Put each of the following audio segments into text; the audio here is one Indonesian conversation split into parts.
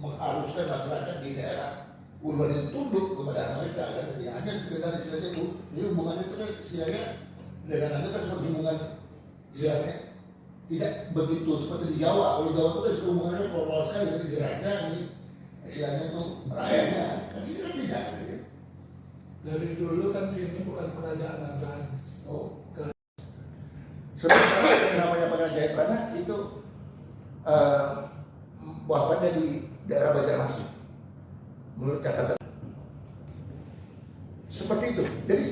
mengharuskan masyarakat di daerah urban itu tunduk kepada mereka, dan tidak hanya sekedar istilahnya bu, jadi hubungannya itu kan istilahnya dengan itu kan seperti hubungan istilahnya tidak begitu seperti di Jawa. Kalau di Jawa itu kan hubungannya formal sekali, jadi di raja ini istilahnya itu rakyatnya, kan sini kan tidak gitu. Dari dulu kan sini bukan kerajaan adat. Oh, sementara yang namanya Penajam Prana itu wafatnya di daerah Banjarmasin menurut catatan. Seperti itu. Jadi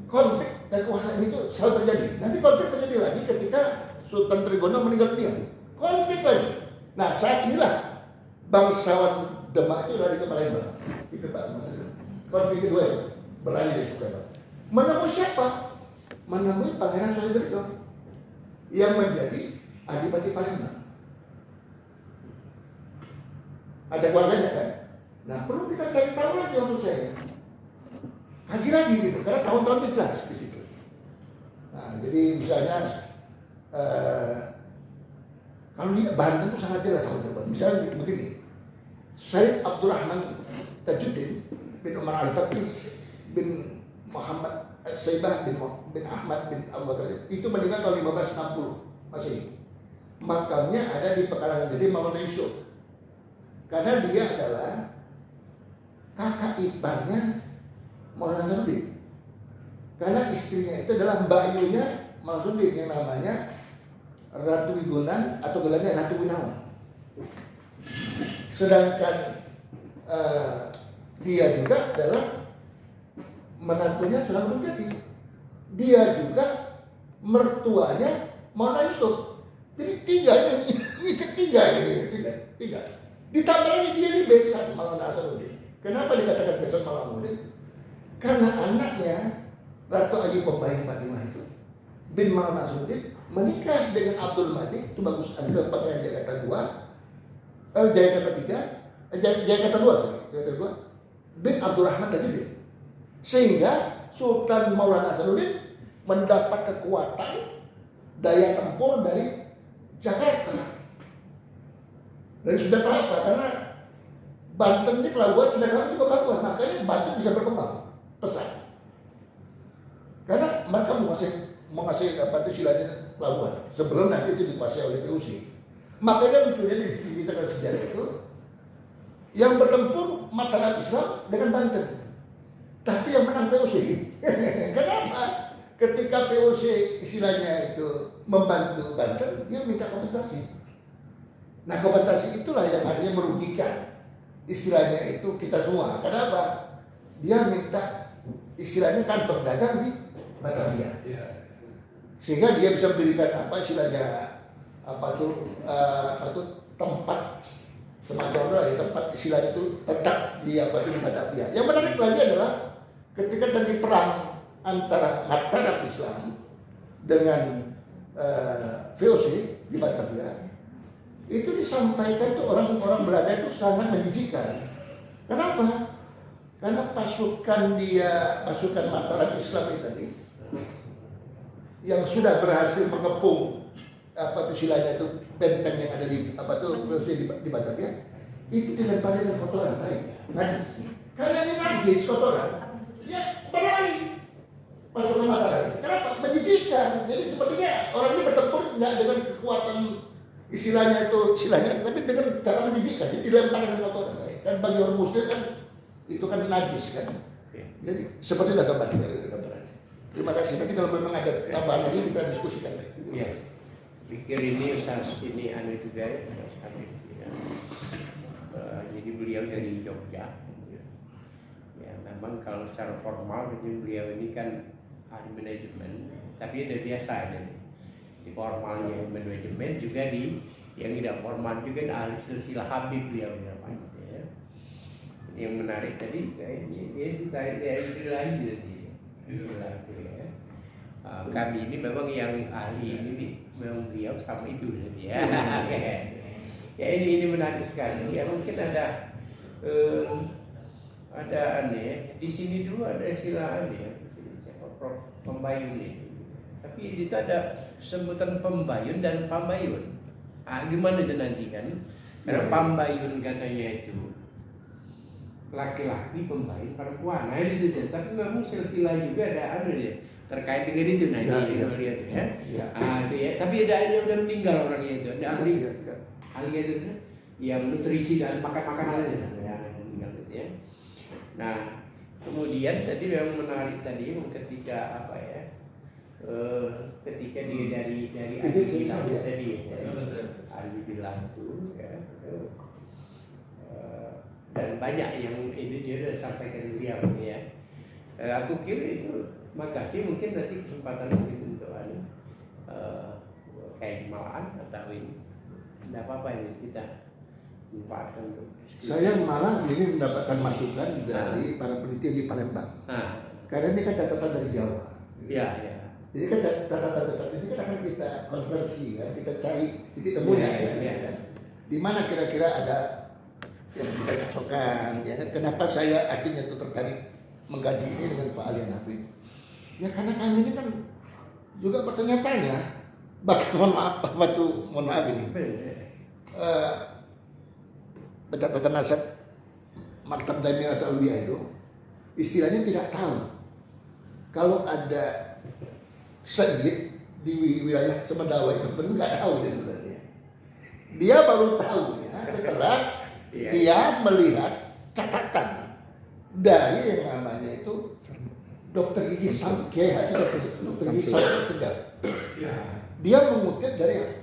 konflik dan kekuasaan itu selalu terjadi. Nanti konflik terjadi lagi ketika Sultan Trenggono meninggal dunia. Konflik lagi. Nah, saat inilah bangsawan Demak itu lari ke Palembang. Itu Pak maksudnya. Konflik kedua itu berlari dari Palembang. Menemui siapa? Menemui Pangeran Suharto yang menjadi Adipati Palembang. Ada keluarganya kan? Nah, perlu kita cari tahu lagi untuk saya. Kaji lagi gitu, karena tahun-tahun itu jelas di situ. Nah, jadi misalnya kalau di Banten itu sangat jelas sama saya. Misalnya begini, Said Abdurrahman Tajuddin bin Umar Al-Fakih bin Muhammad Saibah bin Ahmad bin Abu Bakar itu meninggal tahun 1560 Masehi. Makamnya ada di Pekarangan Gede, Maulana Yusuf. Karena dia adalah kakak iparnya Maulana Nasruddin. Karena istrinya itu adalah Mbak Yunya Nasruddin yang namanya Ratu Wigunan atau gelarnya Ratu Winawan. Sedangkan dia juga adalah menantunya Sunan Gunung Jati. Dia juga mertuanya Maulana Yusuf. Jadi tiga. Ditambah lagi dia di besan Maulana Nasruddin. Kenapa dikatakan besan Maulana Nasruddin? Karena anaknya Ratu Ayu Pembayi Fatimah itu bin Maulana Nasruddin menikah dengan Abdul Malik, itu bagus ada Pangeran Jakarta II, Jakarta II bin Abdurrahman Tajuddin. Sehingga Sultan Maulana Nasruddin mendapat kekuatan daya tempur dari Jakarta. Dan sudah apa? Karena Banten ini pelabuhan, sudah kami juga pelabuhan, makanya Banten bisa berkembang pesat. Karena mereka menguasai apa itu istilahnya pelabuhan sebelum nanti itu dikuasai oleh PUC. Makanya lucunya diceritakan sejarah itu yang bertempur Mataram Islam dengan Banten, tapi yang menang PUC. Kenapa? Ketika PUC istilahnya itu membantu Banten, dia minta kompensasi. Nah, kompensasi itulah yang akhirnya merugikan istilahnya itu kita semua. Kenapa? Dia minta istilahnya kantor dagang di Batavia. Sehingga dia bisa mendirikan apa istilahnya apa tuh tempat semacam lah ya, tempat istilahnya itu tetap di apa di Batavia. Yang menarik lagi adalah ketika terjadi perang antara Mataram Islam dengan VOC di Batavia, itu disampaikan tuh orang-orang Belanda itu sangat menjijikan. Kenapa? Karena pasukan Mataram Islam itu tadi yang sudah berhasil mengepung apa itu istilahnya itu benteng yang ada di apa tuh di Batavia, itu dilempari dengan kotoran baik, najis. Karena ini najis kotoran, ya berlari pasukan Mataram. Kenapa? Menjijikan. Jadi sepertinya orang ini bertempur nggak dengan kekuatan istilahnya, tapi dengan cara menjijikan. Jadi dilempar dengan kotoran. Kan bagi orang Muslim kan itu kan najis kan. Jadi seperti itu gambarannya. Terima kasih. Nanti kalau memang ada tambahan lagi kita diskusikan. Iya. Pikir ini Ustaz ini anu juga ya. Jadi beliau dari Jogja. Ya, memang kalau secara formal jadi beliau ini kan ahli manajemen, tapi ada biasa nih. Di formalnya manajemen juga di yang tidak formal juga ahli silsilah Habib beliau namanya ya. Yang menarik tadi kayaknya dia ditarik dari lagi tadi ya. Kami ini memang yang ahli ini memang beliau sama itu tadi ya. Ya ini menarik sekali ya. Mungkin ada aneh di sini dulu ada istilah ya pembayun ini, tapi itu ada sebutan pembayun dan pambayun. Gimana itu nanti kan? Karena Ya. pambayun katanya itu laki-laki pembayun perempuan. Nah itu tuh. Tapi memang silsilah juga ada dia terkait dengan itu. Nah Ya, ini ya. kalau lihat ya. Ya. Itu ya. Tapi ada yang udah meninggal orangnya itu. Ada ahli Ya, ya. ahli itu yang nutrisi dan makan makanan Ya. yang meninggal itu ya. Nah kemudian tadi memang menarik tadi ketika apa ya? Ketika dia dari ahli bilang Ya. tadi ahli bilang tuh ya. Dan banyak yang ini dia sudah sampaikan beliau ya. Aku kira itu makasih mungkin nanti kesempatan mungkin untuk kayak malahan atau ini tidak apa-apa ini kita manfaatkan untuk diskusi. Saya malah ingin mendapatkan masukan dari para peneliti di Palembang. Karena ini kan catatan dari Jawa. Iya, iya. Jadi kan catatan ini kan akan kita konversi kan, kita cari titik temunya Iya, kan, iya. kan. Di mana kira-kira ada yang kita cocokkan, ya kan? Kenapa saya artinya itu tertarik menggaji ini dengan Pak Ali Hanafi? Ya karena kami ini kan juga bertanya-tanya, bahkan mohon maaf ini, pencatatan nasab Maktab Daimir atau Aulia itu istilahnya tidak tahu kalau ada sayyid di wilayah Semedawa itu sebenarnya nggak tahu dia sebenarnya. Dia baru tahu ya setelah dia melihat catatan dari yang namanya itu Dokter Gigi Samke, Dokter Gigi Samke Segar. Dia mengutip dari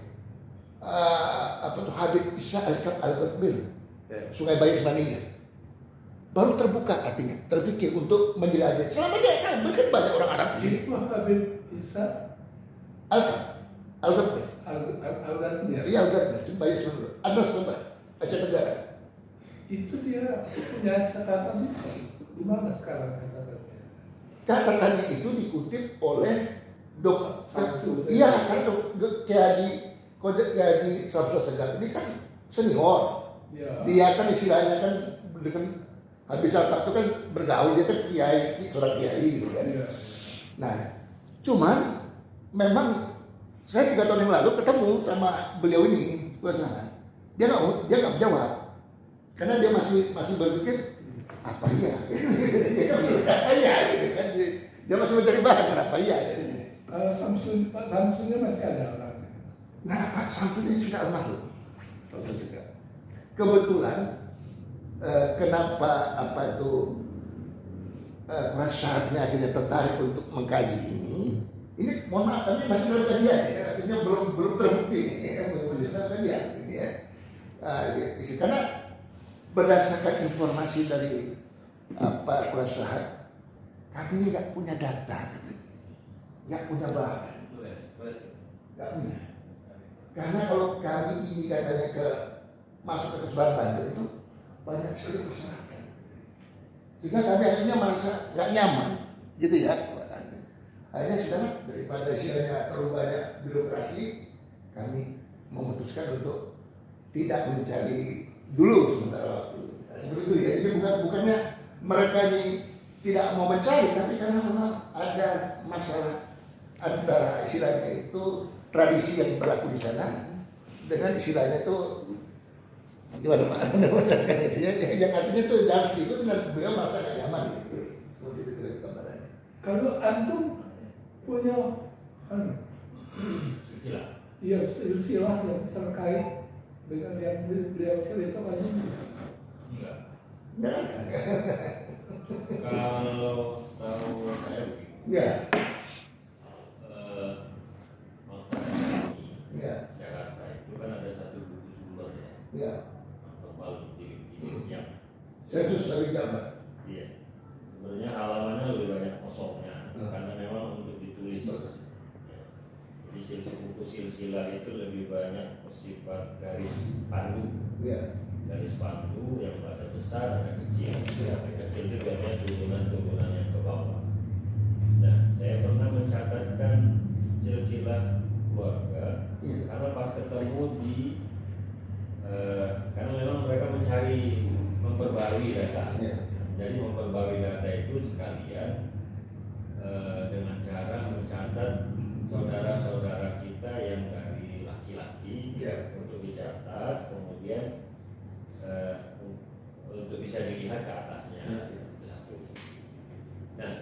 Habib Isa Al-Qatbil, Sungai Bayi Semaninya. Baru terbuka artinya, terpikir untuk menjelajah. Selama dia tahu, mungkin banyak orang Arab di sini. Itu Habib Isa Al-Qatbil. Al-Ghazali. Iya, Al-Qatbil, Bayi Semaninya. Ada sebab Asia Tenggara. Itu dia punya catatan di mana sekarang catatannya? Catatannya itu dikutip oleh Dokter Samsul. Iya, kan Kiai Haji Samsul Segar ini kan senior. Ya. Dia kan istilahnya kan dengan habis apa itu kan bergaul, dia kan kiai, seorang kiai gitu kan. Ya. Nah, cuman memang saya 3 tahun yang lalu ketemu sama beliau ini, dia nggak menjawab. Karena dia masih berpikir apa ya? Apa ya? Gitu kan? Dia masih mencari bahan apa ya? Kalau Pak Samsulnya masih ada orangnya. Nah, Pak Samsul ini sudah almarhum. Kebetulan kenapa rasanya akhirnya tertarik untuk mengkaji ini mohon maaf, ini masih dalam kajian ya, artinya belum terbukti ya, belum dalam kajian ini ya. Karena berdasarkan informasi dari Pak Prasahat, kami ini nggak punya data, nggak punya bahan, nggak punya. Karena kalau kami ini katanya masuk ke Kesultanan Banten itu banyak sekali persyaratan, sehingga kami akhirnya merasa nggak nyaman, gitu ya. Akhirnya sudah daripada istilahnya terlalu banyak birokrasi, kami memutuskan untuk tidak mencari dulu sementara waktu. Seperti itu ya. Jadi bukannya mereka ini tidak mau mencari, tapi karena memang ada masalah antara istilahnya itu tradisi yang berlaku di sana dengan istilahnya itu gimana Pak? Menjelaskan itu ya, yang artinya itu harus diikut dan beliau merasa gak nyaman gitu. Seperti itu gambarannya. Kalau antum punya silsilah. Iya, silsilah yang terkait dengan yang beliau ceritakan ini. Enggak. Nah, Kalau tahu saya begini, ya, Maktab ini ya, Jakarta itu kan ada satu buku sumber ya, ya. Maktab Al-Tirmidzi yang Saya susah gambar. iya. Sebenarnya halamannya lebih banyak kosongnya karena memang untuk ditulis. Ya. Jadi buku silsilah itu lebih banyak bersifat garis pandu. Ya, Garis pandu yang ada besar ada kecil. Yang kecil itu biasanya turunan-turunan yang ke bawah. Nah, saya pernah mencatatkan silsilah keluarga karena pas ketemu di karena memang mereka mencari memperbarui data. ya. Jadi memperbarui data itu sekalian dengan cara mencatat saudara-saudara kita yang dari laki-laki Ya. untuk dicatat, kemudian untuk bisa dilihat ke atasnya. Ya. Itu satu. Nah,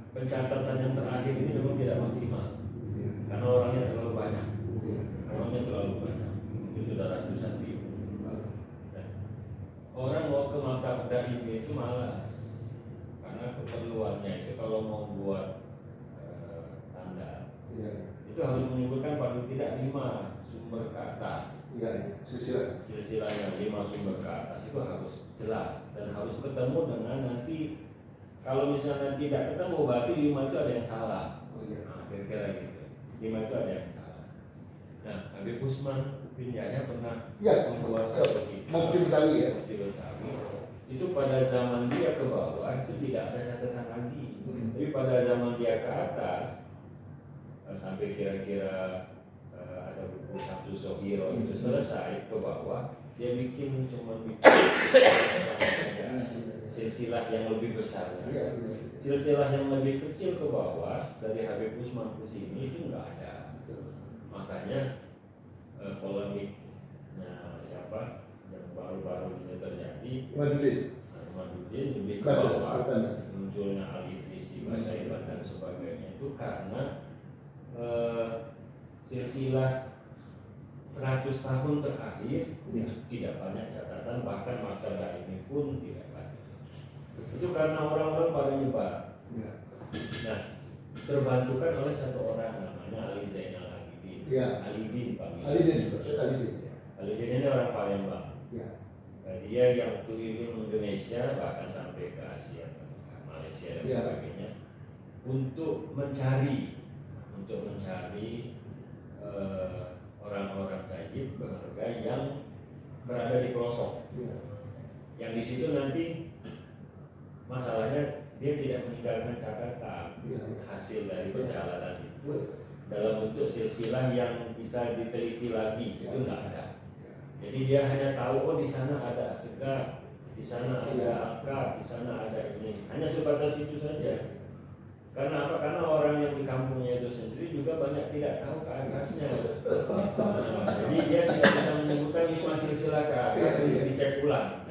pencatatan yang terakhir ini memang tidak maksimal Ya. karena orangnya terlalu banyak. Ya. Orangnya terlalu banyak. Itu sudah ratusan ribu. Nah, orang mau ke maktab ini itu malas karena keperluannya itu kalau mau buat tanda Ya. itu harus menyebutkan paling tidak 5 sumber ke atas. Ya. Silsilah. Silsilahnya 5 sumber ke atas itu harus jelas dan harus ketemu dengan nanti. Kalau misalnya tidak ketemu berarti 5 itu ada yang salah. Oh iya. Nah, kira-kira gitu. 5 itu ada yang salah. Nah, Habib Usman bin Yahya pernah Ya. membuat satu kitab. Mufti Betawi ya. Mufti Betawi. Itu pada zaman dia ke bawah itu tidak ada catatan lagi. Tapi pada zaman dia ke atas sampai kira-kira ada buku Sabtu Sohiro itu selesai ke bawah, dia bikin cuma silsilah yang lebih besar. Ya. Silsilah yang lebih kecil ke bawah dari Habib Usman ke sini itu nggak ada. Makanya polemiknya siapa yang baru-baru ini terjadi, Ahmaduddin lebih ke bawah, munculnya Ali Idrisi, Basaiban dan sebagainya itu karena silsilah 100 tahun terakhir itu tidak banyak catatan, bahkan maktabah ini pun tidak banyak. Itu karena orang-orang pada nyebar. Nah, terbantukan oleh satu orang namanya Ali Zainal Abidin. Ya. Alidin panggilan. Alidin. Alidin ini orang Palembang. Ya. Dia yang keliling Indonesia bahkan sampai ke Asia, Malaysia dan Ya. sebagainya untuk mencari orang-orang Sayyid berharga yang berada di pelosok. Ya. Yang di situ nanti masalahnya dia tidak meninggalkan catatan Ya. hasil dari perjalanan itu Ya. dalam bentuk silsilah yang bisa diteliti lagi, itu enggak ada. Ya. Jadi dia hanya tahu di sana ada asegaf, di sana ada akad, di sana ada ini. Hanya sebatas itu saja. Karena apa? Karena orang yang di kampungnya itu sendiri juga banyak tidak tahu ke atasnya. Nah, jadi dia tidak bisa menyebutkan 5 silsilah ke atas untuk dicek ulang.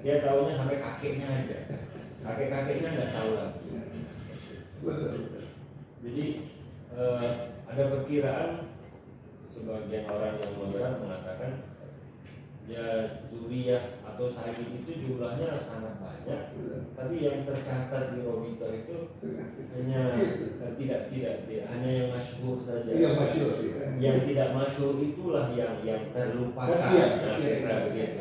Dia tahunya sampai kakeknya aja. Kakek-kakeknya nggak tahu lagi. Jadi ada perkiraan sebagian orang yang moderat mengatakan ya zuriyah atau sayyid itu jumlahnya sangat banyak, tapi yang tercatat di Robito itu hanya hanya yang masyhur saja. Iya, masyhur. Yang tidak masyhur itulah yang terlupakan. Kasihan. Kira-kira begitu.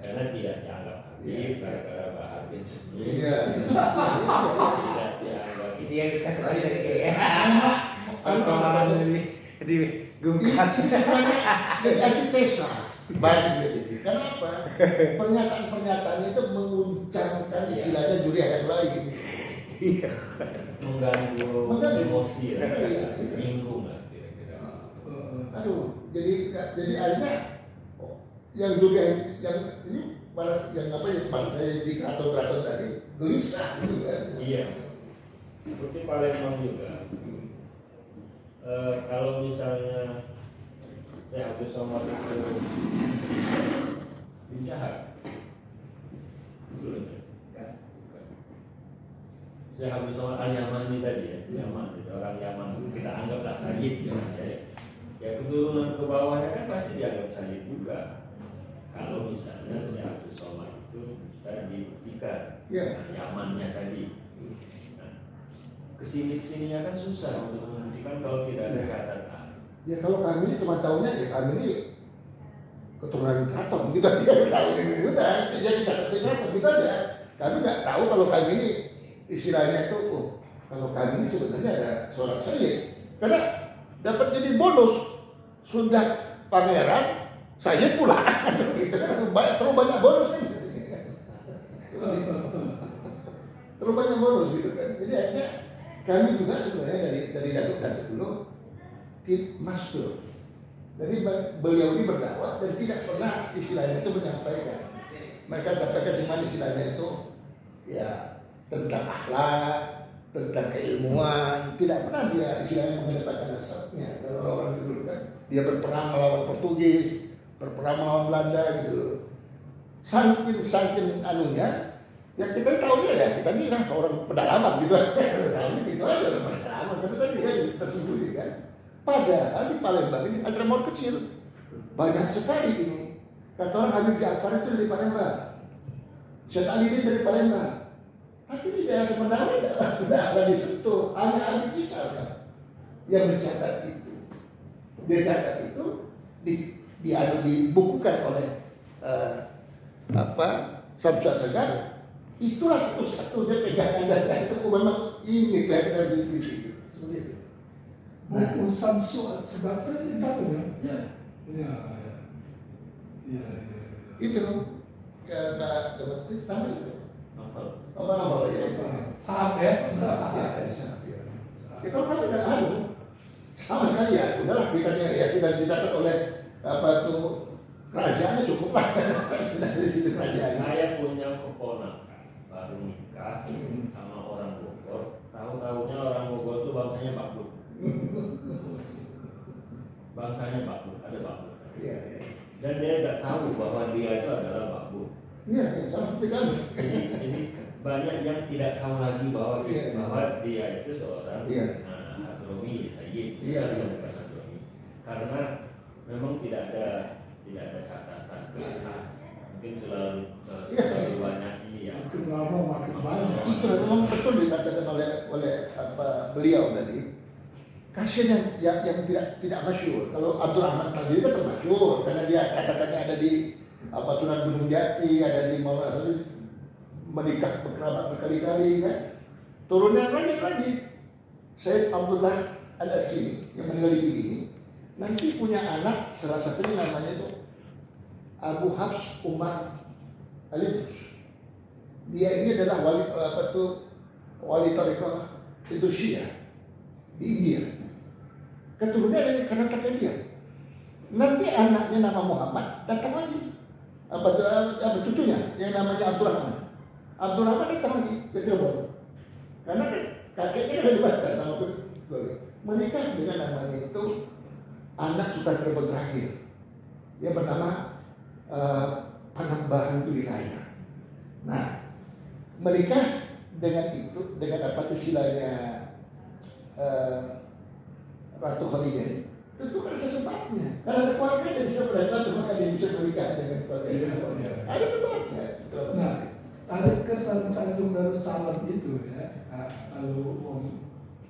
Karena tidak dianggap habib gara-gara Bahar bin Smith. Iya. Tidak dianggap. Itu yang dikasih tadi dari kayak persoalan di gungkat. Jadi antitesa bahas seperti ini. Kenapa? Pernyataan-pernyataan itu menguncangkan istilahnya juriah yang lain. Mengganggu emosi ya. Bingung lah kira-kira. Aduh, jadi akhirnya yang juriah yang ini yang apa ya pas saya di keraton tadi gelisah gitu kan. Iya. Seperti Palembang juga. Kalau misalnya saya Abdul Somad itu Jahat, saya Abdul Somad Al-Yamani tadi ya, Yaman, orang Yaman kita anggaplah Sayyid misalnya ya. Ya keturunan ke bawahnya kan pasti dianggap Sayyid juga. Kalau misalnya saya Abdul Somad itu bisa dibuktikan Yamannya tadi. Kesini-kesininya kan susah untuk membuktikan kalau tidak ada catatan. Ya kalau kami ini cuma tahunya ya kami ini keturunan keraton kita tidak tahu ini udah jadi catatan kita aja. Kami nggak tahu kalau kami ini istilahnya itu kalau kami ini sebenarnya ada seorang sayyid karena dapat jadi bonus sudah pangeran sayyid pula gitu kan terlalu banyak bonus nih. Terlalu banyak bonus gitu kan. Jadi akhirnya kami juga sebenarnya dari Datuk dulu masuk. Jadi beliau ini berdakwah dan tidak pernah istilahnya itu menyampaikan. Mereka sampaikan cuma istilahnya itu ya tentang akhlak, tentang keilmuan. Tidak pernah dia istilahnya mengedepankan nasabnya. Kalau orang dulu kan dia berperang melawan Portugis, berperang melawan Belanda gitu loh. Saking anunya, ya kita tahu ya kita ini lah orang pedalaman gitu. Tahu gitu aja orang pedalaman, karena tadi kan tersembunyi kan. Padahal di Palembang ini ada remor kecil, banyak sekali sini. Kata orang Habib Ja'far itu dari Palembang, Syed Ali dari Palembang. Tapi di daerah Sumedang tidak ada disentuh, hanya Habib Isal kan yang mencatat itu. Dia catat itu dibukukan oleh Samsul Segar. Itulah satu-satunya pegangan data itu memang ini kelihatan di itu seperti itu. Buku Samsul Segar itu apa ya? Ya. Itu Kak Mas Kris nama itu. Novel. Sahab ya? Ya kalau kan udah sama sekali ya, udahlah kita ya sudah dicatat oleh kerajaannya cukup lah. Dari situ kerajaan. Saya punya keponakan baru nikah sama orang Bogor. Tahu-tahunya orang Bogor itu bangsanya Pak Bud. Bangsanya Pak Bud, ada Pak Bud. Iya. Dan dia tidak tahu bahwa dia itu adalah Pak Bud. Iya, sama seperti kami. Jadi banyak yang tidak tahu lagi bahwa Iya. dia itu seorang hadromi sayyid. Iya. Bukan hadromi. Karena memang tidak ada catatan ke atas. Mungkin terlalu banyak ini ya. Makin lama makin banyak. Itu memang betul dikatakan oleh beliau tadi. Kasihan yang tidak masyhur. Kalau Abdurrahman tadi itu termasyhur karena dia catatannya ada di Sunan Gunung Jati, ada di Maulana Saudi, menikah berkerabat berkali-kali kan. Turunnya lagi Syed Abdullah Al-Asimi yang meninggal di ini nanti punya anak, salah satunya namanya itu Abu Hafs Umar Al-Idrus. Dia ini adalah wali tarekat itu Syiah di India. Keturunannya dari karena kakek dia. Nanti anaknya nama Muhammad datang lagi. Cucunya yang namanya Abdurrahman. Abdurrahman datang lagi ke Cirebon. Karena kakeknya ada di Batam nama menikah dengan namanya itu anak Sultan Cirebon terakhir. Dia bernama Panembahan Wilayah. Nah, menikah dengan itu dengan istilahnya Ratu Khadijah, tentu kan ada sebabnya. Karena ada keluarga jadi sebenarnya maka dia bisa menikah dengan keluarga. Ada sebabnya. Nah, ada kesan Tanjung Darussalam itu ya. Kalau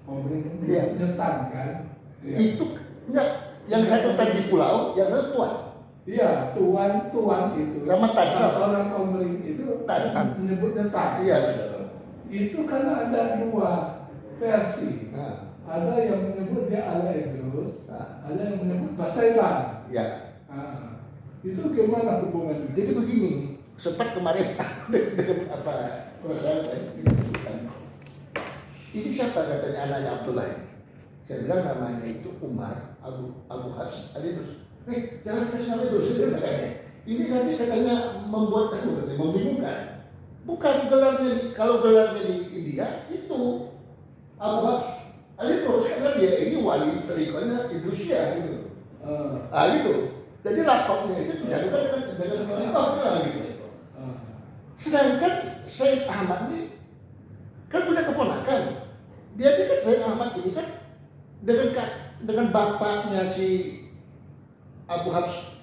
ngomongin nyetan kan. Itu enggak yang satu tan di pulau, yang satu tuan. Iya, tuan itu. Sama tan. Orang Komering itu tan menyebutnya tan. Iya betul. Itu kan ada dua versi. Ada yang menyebut dia ala Idrus, ada yang menyebut Basailan. Ya. Itu gimana hubungannya? Jadi begini, sempat kemarin dengan perusahaan ini siapa katanya anaknya Abdullah ini? Saya bilang namanya itu Umar Abu Hafs Al-Idrus. Jangan kasih nama Idrus itu katanya. Ini nanti katanya membuat membingungkan. Bukan gelarnya kalau gelarnya di India itu Abu Hafs Al-Idrus karena dia ini wali terikatnya Idrusia gitu. Gitu. Jadi lapaknya itu dijadukan dengan terikatnya gitu. Sedangkan Syed Ahmad ini kan punya keponakan. Dia kan Syed Ahmad ini kan dengan bapaknya si Abu Hafs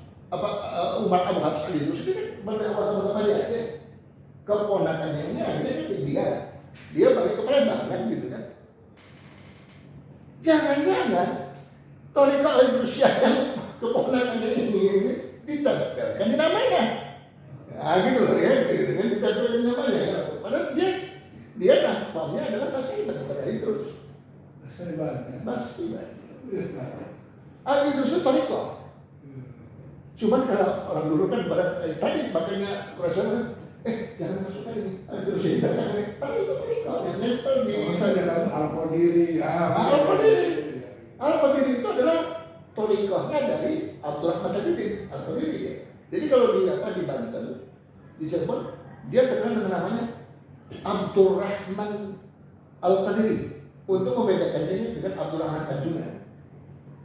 Umar Abu Hafs Al-Idrus ini kan bersama-sama di Aceh. Keponakannya ini akhirnya kan dia balik ke Palembang kan gitu kan. Jangan-jangan Thariqah Al-Idrusiyah yang keponakannya ini ditempelkan di namanya. Gitu loh ya, gitu kan ditempelkan di namanya. Padahal dia nampaknya adalah Basailan bukan Al-Idrus. Basailan. Al-Idrus itu Thariqah. Cuman kalau orang dulu kan tadi makanya perasaan jangan masuk kali ini. Al-Idrus ini padahal itu Thariqah yang nempel di Al-Qadiri. Al-Qadiri itu adalah Thariqahnya dari Abdurrahman Al-Qadiri. Jadi kalau di Banten, di Cirebon, dia terkenal dengan namanya Abdurrahman Al-Qadiri untuk membedakan dia dengan Abdurrahman Tanjungan.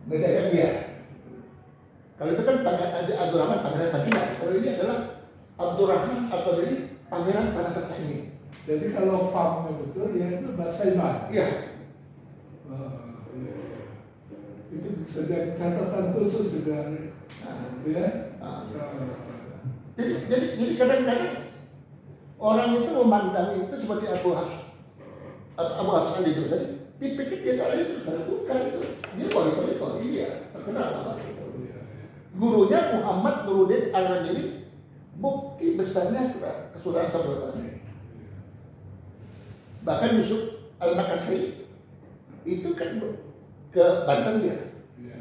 Bedakan dia. Kalau itu kan Abdurrahman pangeran Madinah. Kalau ini adalah Abdurrahman atau jadi pangeran Panangasaini. Jadi kalau farmnya betul, dia itu Basaiman. Iya. Itu bisa jadi catatan khusus juga. Ya. Jadi kadang-kadang orang itu memandang itu seperti Abu Hafs itu tadi. Dipikir dia kalau itu salah, bukan itu. Dia wali dia terkenal nama itu. Gurunya Muhammad Nuruddin Al-Rajili, bukti besarnya Kesultanan Samudra. Bahkan Yusuf Al-Makassri itu kan ke Banten dia.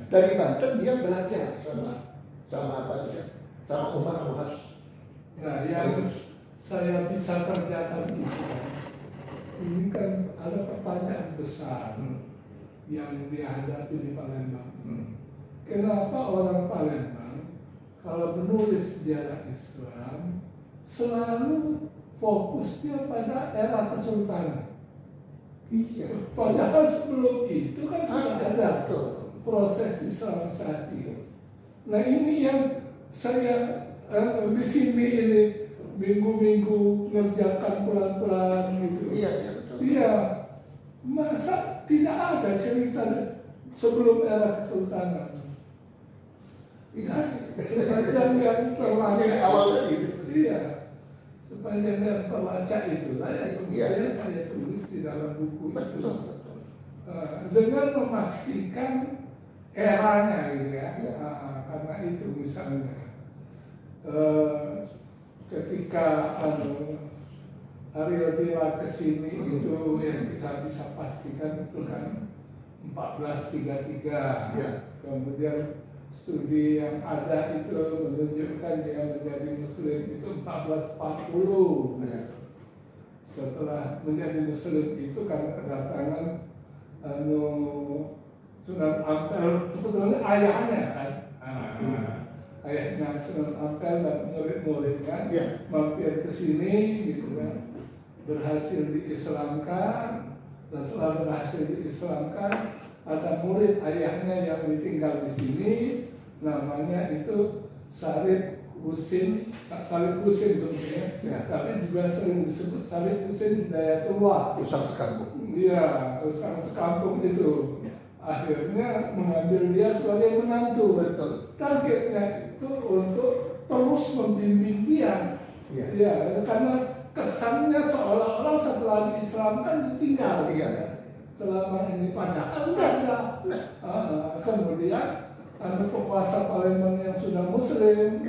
Dari Banten dia belajar sama Umar Abu Hafs. Nah, yang saya bisa kerjakan ini kan ada pertanyaan besar yang dihadapi di Palembang. Kenapa orang Palembang kalau menulis sejarah Islam selalu fokusnya pada era Kesultanan? Iya. Padahal sebelum itu kan sudah ada proses Islamisasi. Nah ini yang saya di sini ini minggu-minggu ngerjakan pelan-pelan gitu. Iya, betul. Iya, masa tidak ada cerita sebelum era Kesultanan? Iya, sepanjang yang terlacak awalnya gitu. Iya, sepanjang yang terlacak itulah yang kemudian saya tulis di dalam buku itu. Dengan memastikan eranya gitu ya. Karena itu misalnya ketika Aryo Dila kesini itu yang kita bisa pastikan itu kan 1433. Ya. Kemudian studi yang ada itu menunjukkan dia menjadi Muslim itu 1440. Ya. Setelah menjadi Muslim itu karena kedatangan Sunan Ampel, sebetulnya ayahnya kan. Ayahnya Sunan Ampel dan murid-muridnya mampir ke sini gitu kan, berhasil diislamkan. Setelah berhasil diislamkan, ada murid ayahnya yang ditinggal di sini, namanya itu Syarif Husin, Syarif Husin tentunya, tapi juga sering disebut Syarif Husin Hidayatullah. Usang sekampung. Iya, usang sekampung itu. Akhirnya mengambil dia sebagai menantu. Betul. Targetnya itu untuk terus membimbing dia. Ya, karena kesannya seolah-olah setelah diislamkan ditinggal. Iya. Selama ini padahal enggak. Kemudian penguasa Palembang yang sudah Muslim,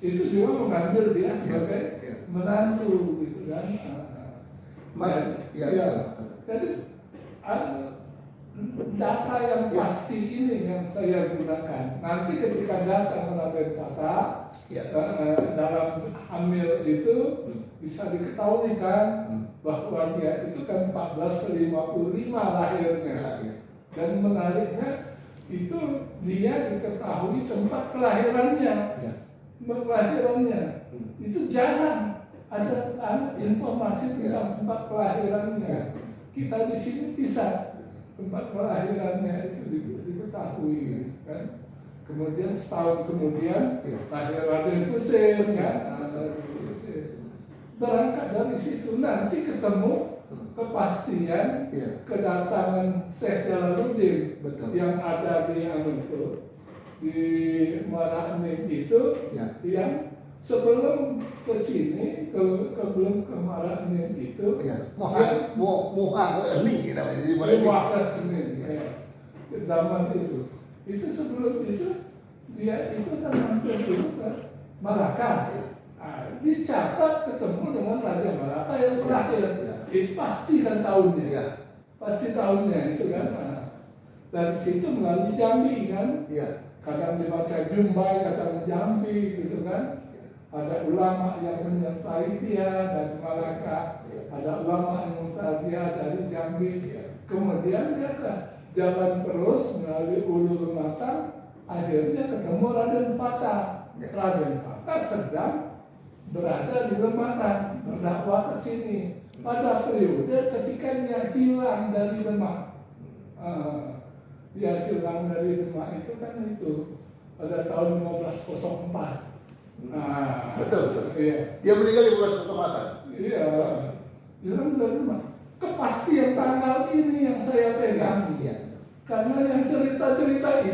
itu juga mengambil dia sebagai menantu, gitu kan. Jadi data yang pasti ini yang saya gunakan. Nanti ketika datang Raden Fata dalam hamil itu bisa diketahui kan bahwa dia itu kan 1455 lahirnya. Dan menariknya itu dia diketahui tempat kelahirannya. Kelahirannya itu jarang ada informasi tentang tempat kelahirannya. Kita di sini bisa tempat kelahirannya itu diketahui kan. Kemudian setahun kemudian lahir Raden Husin kan. Berangkat dari situ nanti ketemu kepastian kedatangan Syekh Jalaluddin yang ada di di Maranim itu yang sebelum ke sini belum ke Maranim itu zaman itu sebelum itu dia itu kan hampir dulu ke Malaka. Dicatat ketemu dengan Raja Malaka yang terakhir. Itu pasti kan tahunnya. Pasti tahunnya itu kan. Dari situ melalui Jambi kan. Kadang dibaca Jumbai, kadang Jambi gitu kan. Ada ulama yang menyertai dia dari Malaka. Ada ulama yang menyertai dia dari Jambi. Kemudian dia jalan terus melalui Ulul Matang. Akhirnya ketemu Raden Fata. Raden Fata sedang berada di Lematang, berdakwah ke sini. Pada periode ketika dia hilang dari Demak, dia hilang dari Demak itu kan itu pada tahun 1504. Nah, Betul. Iya. Dia meninggal di 1508. Iya. Bilang dari mana? Kepastian tanggal ini yang saya pegang. Iya. Karena yang cerita-cerita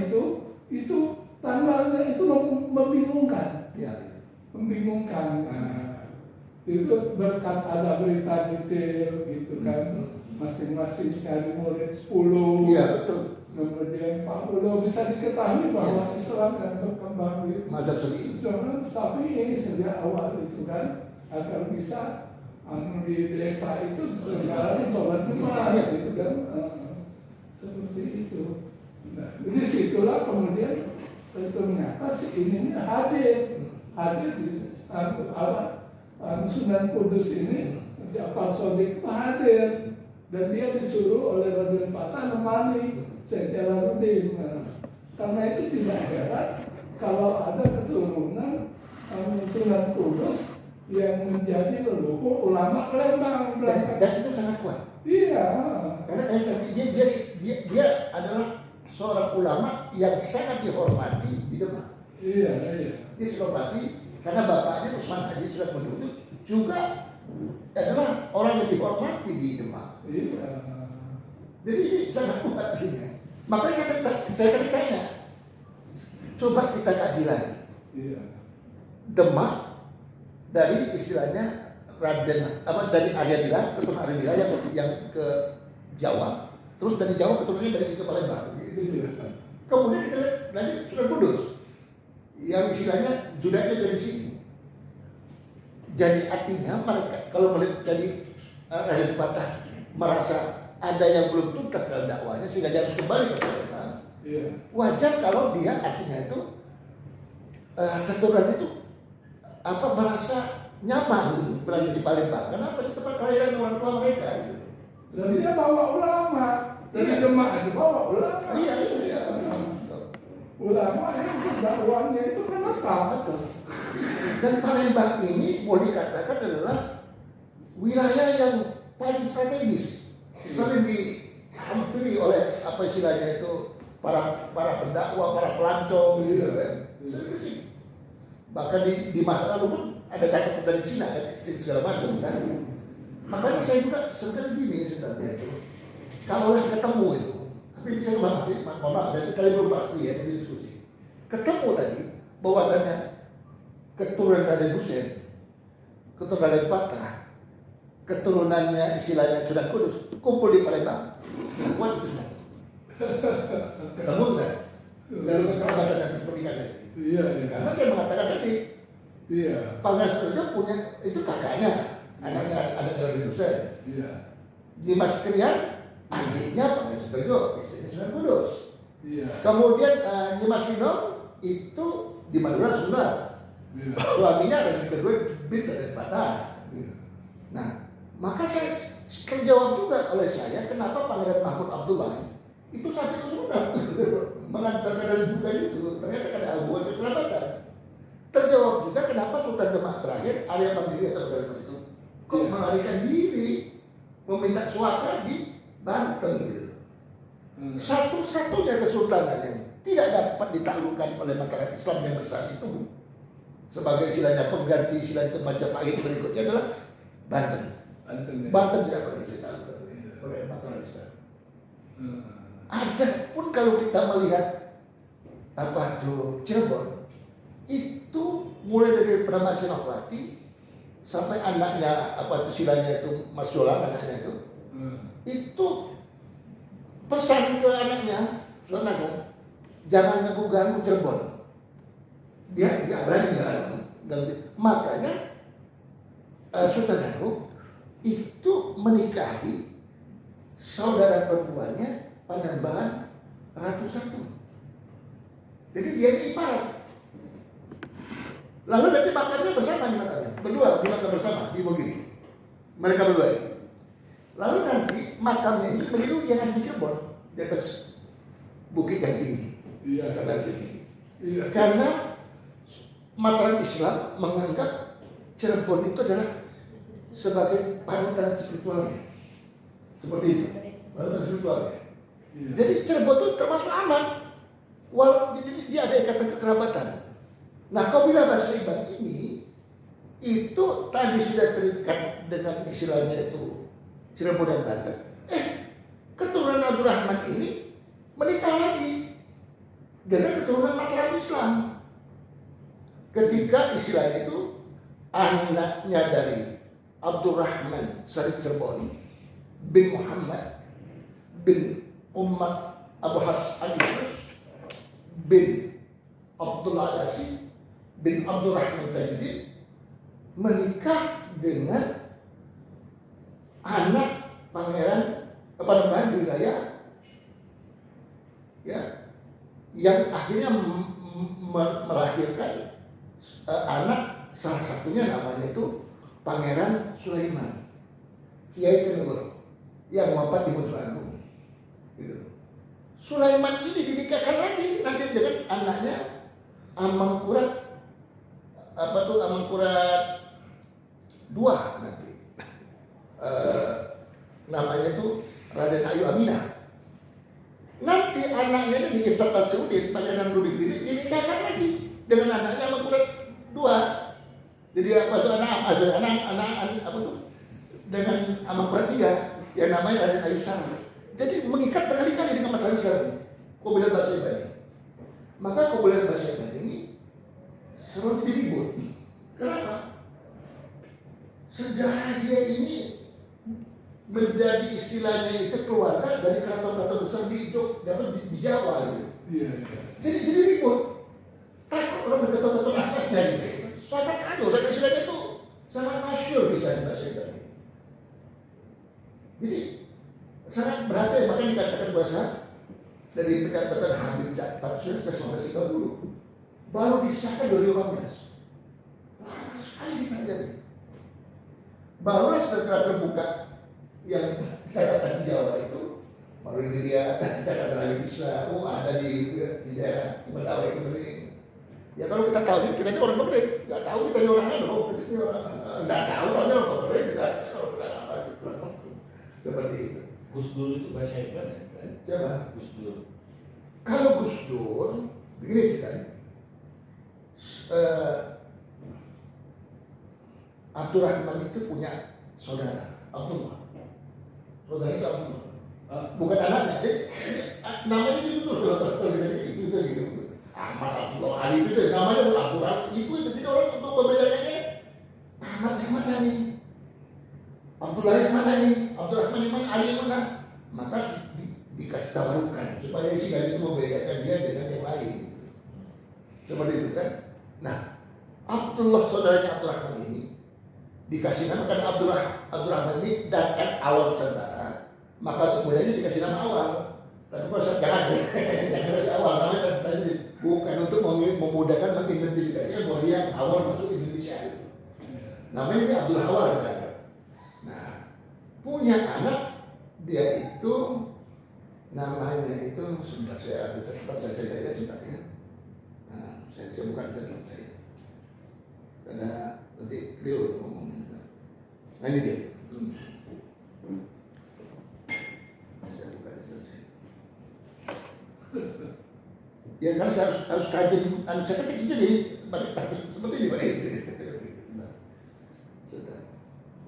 itu tanggalnya itu membingungkan. Iya. Membingungkan. Nah, itu berkat ada berita detail gitu kan. Masing-masing cari murid 10. Iya, betul. Kemudian 40 bisa diketahui bahwa Islam yang berkembang di Mazhab Syafi'i. Jangan Syafi'i sejak awal itu kan agar bisa di desa itu sekarang sholat Jumat gitu kan seperti itu. Nah, di situlah kemudian ternyata si ini hadir di Sunan Kudus ini, Ja'far Shadiq itu hadir dan dia disuruh oleh Raden Patah menemani Syekh Jalaluddin. Karena itu tidak heran kalau ada keturunan Sunan Kudus yang menjadi leluhur ulama Palembang. Dan itu sangat kuat. Iya. Karena dia adalah seorang ulama yang sangat dihormati di Demak. Iya. Dia dihormati karena bapaknya Usman Haji Sunan Kudus juga adalah orang yang dihormati di Demak. Iya. Jadi sangat kuat ini. Makanya saya tadi tanya, coba kita kaji lagi. Iya. Demak dari istilahnya Raden dari Arya Dila, keturunan Arya Dila yang ke Jawa, terus dari Jawa keturunannya dari ke Palembang. Iya. Kemudian kita lihat lagi Sunan Kudus, yang istilahnya Judaisnya dari sini. Jadi artinya mereka kalau melihat dari Raden Fatah merasa ada yang belum tuntas dalam dakwahnya sehingga dia harus kembali ke Palembang. Iya. Wajar kalau dia artinya itu keturunan itu merasa nyaman berada di Palembang. Kenapa? Di tempat kelahiran orang tua mereka. Gitu. Dan dia bawa ulama. Dari Demak itu bawa ulama. Iya. Ulama itu dakwahnya itu menetap. Dan Palembang ini mau dikatakan adalah wilayah yang paling strategis. Sering dihampiri oleh apa istilahnya itu para pendakwah, para pelancong gitu kan. Bahkan di masa lalu pun ada catatan dari Cina kan, segala macam kan. Makanya saya juga sebenarnya gini sebenarnya itu. Kalau ketemu itu, tapi saya maaf, itu kali belum pasti ya di diskusi. Ketemu tadi bahwasannya keturunan Raden Hussein, keturunan Raden Fatah, keturunannya istilahnya Sunan Kudus kumpul di Palembang. Kuat itu sudah. Ketemu saya. Lalu kekerasan dan pernikahan. Iya. Karena saya mengatakan tadi, Iya. Pangeran Sunan punya itu kakaknya, anaknya ada Raden Hussein. Iya. Dimas Krian, adiknya Pangeran Sunan, istrinya Sunan Kudus. Iya. Kemudian Dimas Winong itu di Madura Sunda. Iya. Suaminya Raden kedua bin Raden Fatah. Nah, maka saya terjawab juga oleh saya kenapa Pangeran Mahmud Abdullah itu sampai ke Sunda mengantarkan Raden Bukan itu ternyata ada abuan kekerabatan. Terjawab juga kenapa Sultan Demak terakhir Arya Mandiri atau dari Mas itu kok melarikan diri meminta suaka di Banten gitu. Satu-satunya kesultanan yang tidak dapat ditaklukkan oleh masyarakat Islam yang besar itu sebagai istilahnya pengganti istilah itu Majapahit berikutnya adalah Banten. Banten tidak pernah ditaklukkan oleh masyarakat Islam. Ada pun kalau kita melihat apa tuh Cirebon itu mulai dari Praman Senopati sampai anaknya apa itu istilahnya itu Mas Jolang anaknya itu pesan ke anaknya Sultan jangan ganggu Cirebon. Dia berani ganggu. Makanya Sultan Agung itu menikahi saudara perempuannya Panembahan Ratu Satu. Jadi dia ini ipar. Lalu nanti makannya bersama di makannya. Berdua dimakan bersama di begini. Mereka berdua ini. Lalu nanti makamnya ini beliau jangan di Cirebon di atas bukit yang tinggi. Iya. Iya. Karena Mataram Islam menganggap Cirebon itu adalah sebagai panutan spiritualnya. Seperti itu. Panutan spiritualnya. Iya. Jadi Cirebon itu termasuk aman. Jadi dia ada ikatan kekerabatan. Nah, kabilah Basriban ini itu tadi sudah terikat dengan istilahnya itu Cirebon dan Banten. Keturunan Abdurrahman ini menikah lagi dengan keturunan Mataram Islam. Ketika istilahnya itu anaknya dari Abdurrahman Sarif Cirebon bin Muhammad bin Umar Abu Hafs Al-Yunus bin Abdullah Al-Asi bin Abdurrahman Tajuddin menikah dengan anak pangeran Panembahan wilayah ya, yang akhirnya melahirkan anak, salah satunya namanya itu Pangeran Sulaiman Kiai Kenegoro yang wafat di Mojo Agung gitu. Sulaiman ini dinikahkan lagi nanti dengan anaknya Amangkurat Amangkurat II nanti namanya itu Raden Ayu Aminah. Nanti anaknya ini di Sultan Saudin Pangeran Ludik ini dinikahkan lagi dengan anaknya Amangkurat II. Jadi apa itu anak apa tuh dengan Amangkurat III yang namanya Raden Ayu Sarang. Jadi mengikat berkali-kali dengan Mataram Islam, kabilah Basriban. Maka kabilah Basriban ini selalu diribut. Kenapa? Sejarah dia ini menjadi istilahnya itu keluarga dari keraton-keraton besar di Jawa gitu. Iya. Jadi ribut. Takut orang berkeraton-keraton asalnya gitu. Sangat istilahnya itu sangat masyhur bisa Basriban. Jadi sangat berhati, makanya dikatakan bahasa dari pencatatan Habib Ja'far sudah 1930 baru disahkan 2018. Lama sekali dipelajari. Barulah setelah terbuka yang catatan Jawa itu baru dilihat catatan Habib Islam ada di daerah Semedawai Kemering. Ya kalau kita tahu kita ini orang Kemering, nggak tahu kita ini orang Anu, kita ini orang nggak tahu kita orang Kemering, kita seperti itu. Gus Dur itu bahasa Iban ya kan? Siapa? Gus Dur. Kalau Gus Dur begini ceritanya. Abdurrahman itu punya saudara Abdullah. Saudara itu Abdullah. Bukan anaknya. Namanya itu sudah terjadi gitu. Ahmad Abdullah Ali itu namanya Abdurrahman. Itu tidak orang untuk membedakannya. Ahmad yang mana nih? Abdullah yang mana nih? Abdurrahman yang mana? Ali yang mana? Maka dikasih tahukan supaya si itu membedakan dia dengan yang lain. Gitu. Seperti itu kan? Nah, Abdullah saudaranya Abdurrahman ini dikasih nama karena Abdurrahman ini datang awal Nusantara, maka kemudiannya dikasih nama awal. Tapi kalau jangan kasih awal, namanya tadi bukan untuk memudahkan mengidentifikasikan bahwa dia awal masuk Indonesia itu. Namanya ini Abdul Awal kan. Nah, punya anak dia itu namanya itu sebentar saya ambil catatan saya sebentar ya. Nah, saya bukan catatan saya. Karena nanti beliau ngomongnya. Nah ini dia. Saya buka catatan saya. Ya kan saya harus kaji, saya ketik sendiri seperti ini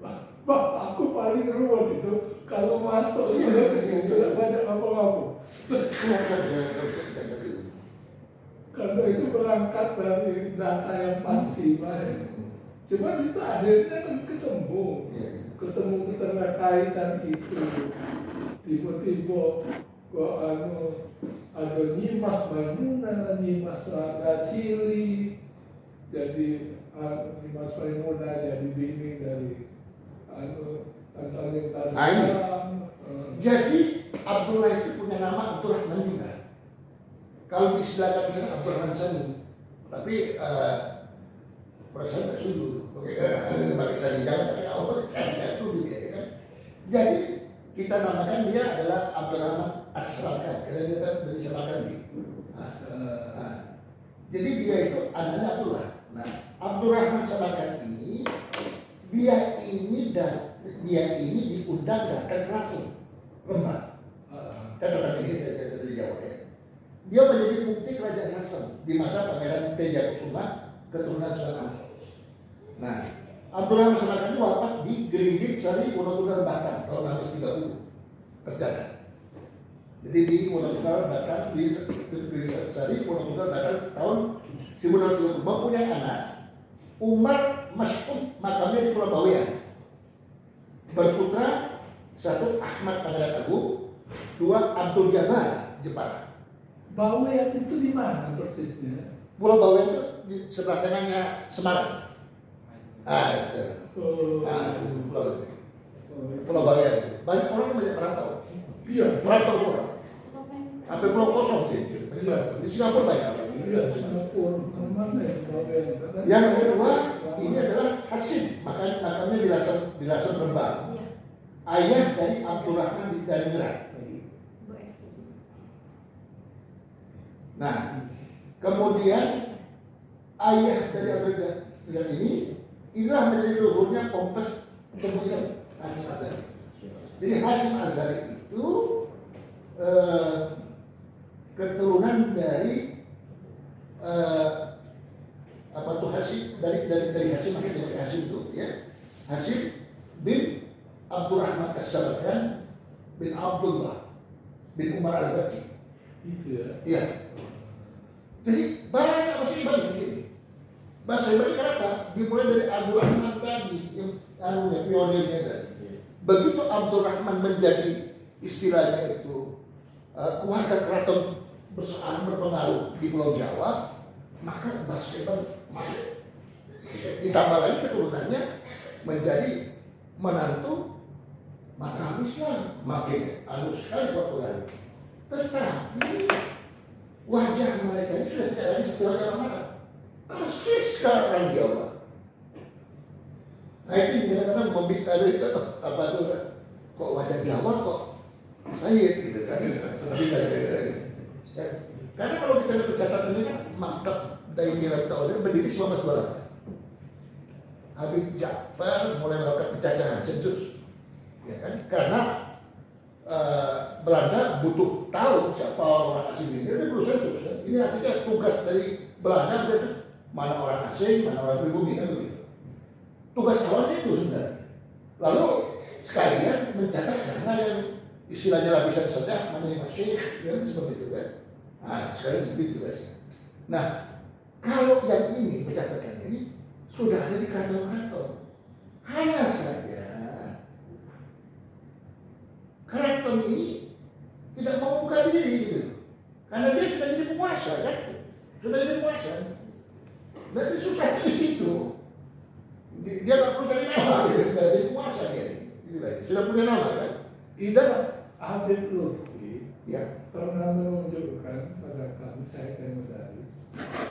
Pak. Pak, aku paling ruwet itu kalau masuk sudah banyak apa-apa. Karena itu berangkat dari data yang pasti, Pak. Cuma itu akhirnya kan ketemu keterkaitan itu. Tiba-tiba kok ada Nyimas Maimunah, Nyimas Raga Cili, jadi Nyimas Maimunah jadi bini dari Tantaling Tantalang. Jadi Abdullah itu punya nama Abdurrahman juga. Kalau diistilahkan misalnya Abdurrahman Sani, tapi perasaan nggak setuju. Pakai Sani jangan pakai Allah, saya nggak setuju ya kan. Jadi kita namakan dia adalah Abdurrahman As-Sarakan, karena dia kan dari Sarakan nih. Jadi dia itu anaknya Abdullah. Nah, Abdurrahman Sarakan ini dia ini diundang datang ke Lasem, Rembang. Catatan ini saya dari Jawa ya. dia menjadi bukti kerajaan Lasem di masa Pangeran Tejakusuma keturunan Sunan Ampel. Nah, Abdurrahman Semakan itu wafat di Geringgit Sari Wonotunggal Batam tahun 1630 tercatat. Jadi di Wonotunggal Batam di Sari Wonotunggal Batam tahun 1630 mempunyai anak Umar Mas'ud, makamnya di Pulau Bawean. Berputra satu Ahmad Pangeran Agung, dua Abdul Jabbar Jepara. Bawean itu di mana persisnya? Pulau Bawean itu di sebelah sananya Semarang. Itu. Itu Pulau Bawean. Banyak orang yang banyak perantau. Iya. Perantau semua. Sampai Pulau Kosong gitu. Iya. Di Singapura banyak. Iya, Singapura. Mana ya Bawean? Yang kedua ini adalah Hasim, makamnya di Lasem Rembang. Ayah dari Abdurrahman di Daningrat. Nah, kemudian ayah dari Abdurrahman inilah menjadi leluhurnya Pompes kemudian Hasim Azhari. Jadi Hasim Azhari itu keturunan dari Hasim dari Hasim, makanya dari Hasim itu ya. Hasim bin Abdurrahman As-Sabakan bin Abdullah bin Umar Al-Baqi. Itu ya. Iya. Jadi banyak masih banyak ini. Bahasa hebatnya kenapa? Dimulai dari Abdurrahman tadi, yang pionirnya tadi. Begitu Abdurrahman menjadi istilahnya itu keluarga keraton berpengaruh di Pulau Jawa, maka bahasa hebat masuk. Ditambah lagi keturunannya menjadi menantu maka Islam makin halus sekali populer. Tetapi wajah mereka ini sudah tidak lagi seperti wajah orang Arab. Persis sekarang Jawa. Nah itu kadang-kadang membicara itu apa tuh kan? Kok wajah Jawa kok saya gitu kan? Karena kalau kita lihat pencatatan ini kan Maktab Daimirat Ta'ala berdiri 1928. Habib Ja'far mulai melakukan pencacahan sensus. Ya kan? Karena Belanda butuh tahu siapa orang asing ini, dia perlu sensus. Ya. Ini artinya tugas dari Belanda itu mana orang asing, mana orang pribumi kan begitu. Tugas awalnya itu sebenarnya. Lalu sekalian mencatat mana yang istilahnya lapisan saja, mana yang masih, ya seperti itu kan. Nah sekalian seperti itu tugasnya. Nah kalau yang ini pencatatannya ini sudah ada di keraton-keraton, hanya saja keraton ini tidak mau buka diri gitu, karena dia sudah jadi penguasa kan, sudah jadi penguasa, dan susah di situ. Dia nggak perlu cari nama, dia sudah jadi penguasa dia, gitu lagi. Sudah punya nama kan. Dan Habib Lutfi Ya, pernah menunjukkan pada kami, saya kan medaris,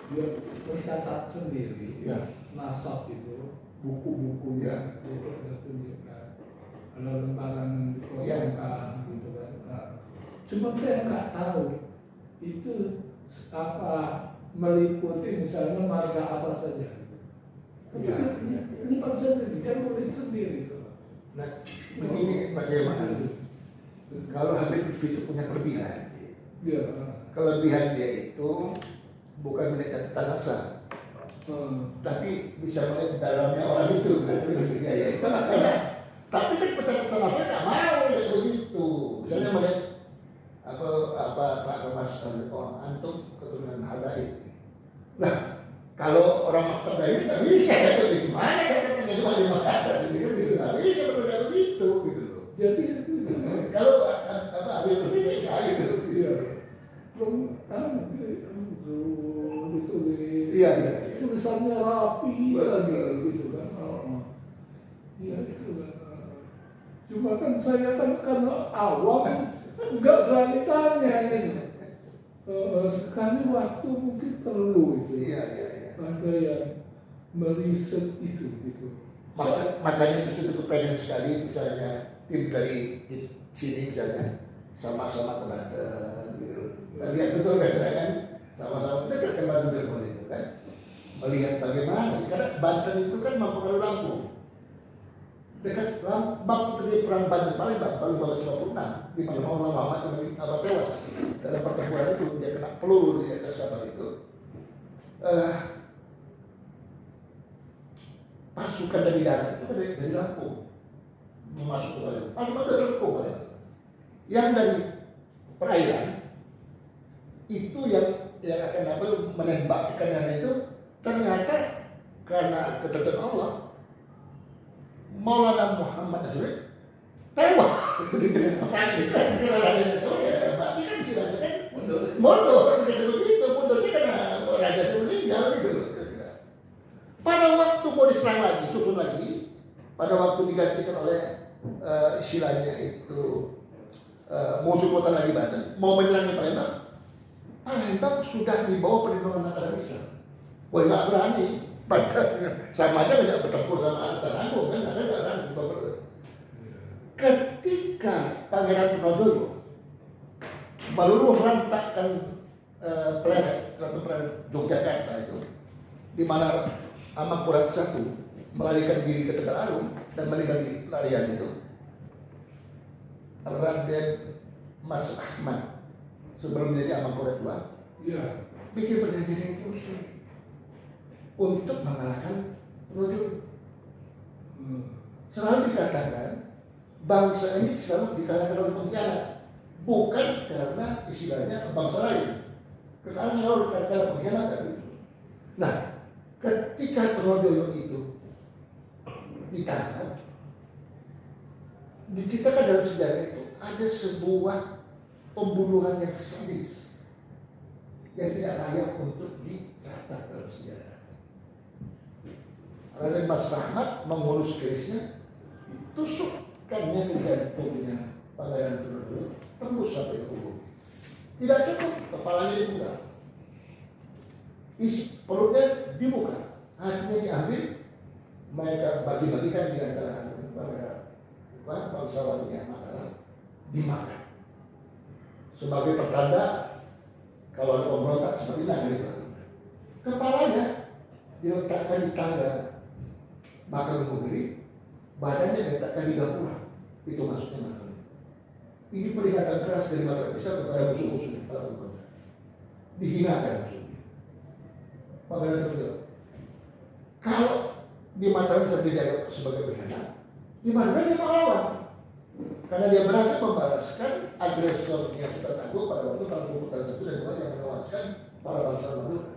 dia mencatat sendiri ya, nasab itu, buku-bukunya itu ada tunjukkan, ada lembaran dikosongkan gitu kan. Nah, cuma saya nggak tahu itu apa meliputi misalnya marga apa saja. Tapi Ya, ini Pak sendiri, dia nulis sendiri. nah begini bagaimana? Kalau Habib Lutfi itu punya kelebihan, Ya. kelebihan dia itu bukan melihat catatan asal, tapi bisa melihat dalamnya orang itu kan, ya itu makanya. Tapi kan catatan asal nggak mau ya begitu. Misalnya melihat apa Mas antum keturunan Habaib. Nah kalau orang Maktab ini nggak bisa kan begitu. Mana catatan cuma di Makassar sendiri nggak bisa begitu gitu loh. Jadi Kalau Habib Lutfi bisa gitu. iya. Belum kan ditulis. Iya. Tulisannya rapi lagi gitu kan. Iya itu kan. Cuma kan saya kan karena awam nggak berani tanya ini. Sekali waktu mungkin perlu itu. Iya. Ada yang meriset itu gitu. Makanya itu cukup pengen sekali misalnya tim dari sini misalnya sama-sama ke Banten gitu. Kita lihat betul kan sama-sama kita ke Banten Cirebon itu kan. Melihat bagaimana karena Banten itu kan mempengaruhi Lampung. dekat bab terjadi perang Banjar Palembang tahun 1956 di mana Maulana Muhammad itu tewas dalam pertempuran itu, dia kena peluru di atas kapal itu. Pasukan dari darat itu dari Lampung masuk ke Palembang, Palembang udah terkepung Palembang. Yang dari perairan itu yang akan menembakkan yang itu, ternyata karena ketentuan Allah Maulana Muhammad Nasruddin tewas. Karena raja itu ya berarti kan silahkan kan mundur begitu, mundurnya karena raja itu meninggal gitu. Pada waktu mau diserang lagi, susun lagi, pada waktu digantikan oleh istilahnya itu musuh kota lagi Banten, mau menyerang Palembang, Palembang sudah di bawah perlindungan negara Islam. Wah nggak berani. Sama aja nggak bertempur sama Sultan Agung kan, nggak berani. Ketika Pangeran Trunojoyo meluluh rantakkan planet Yogyakarta itu, di mana Amangkurat I melarikan diri ke Tegalarung dan meninggal di larian itu, Raden Mas Ahmad sebelum menjadi Amangkurat II bikin perjanjian itu untuk mengalahkan Trunojoyo. Selalu dikatakan bangsa ini selalu dikalahkan oleh pengkhianat, bukan karena istilahnya bangsa lain. Karena selalu dikatakan pengkhianat itu. Nah, ketika Trunojoyo itu ditangkap, diceritakan dalam sejarah itu ada sebuah pembunuhan yang sadis yang tidak layak untuk dicatat dalam sejarah. Raden Mas Rahmat mengurus kerisnya, ditusukkannya ke jantungnya Pangeran Trunojoyo, tembus sampai ke kubur. Tidak cukup, kepalanya dibuka, perutnya dibuka, hatinya diambil, mereka bagi-bagikan di antara bangsawan yang Mataram, dimakan sebagai pertanda kalau ada pemberontak seperti ini. Kepalanya diletakkan di tangga makam Bugiri, badannya diletakkan di gapura, itu maksudnya makam. Ini peringatan keras dari Mataram Islam kepada musuh-musuhnya, para pemberontak. Dihinakan musuhnya. Pangeran Trunojoyo, kalau di Mataram bisa dijaga sebagai pengkhianat, di mana dia melawan? Karena dia berhasil membalaskan agresornya Sultan Agung pada waktu tahun 1901 dan 2 yang menewaskan para bangsa Madura.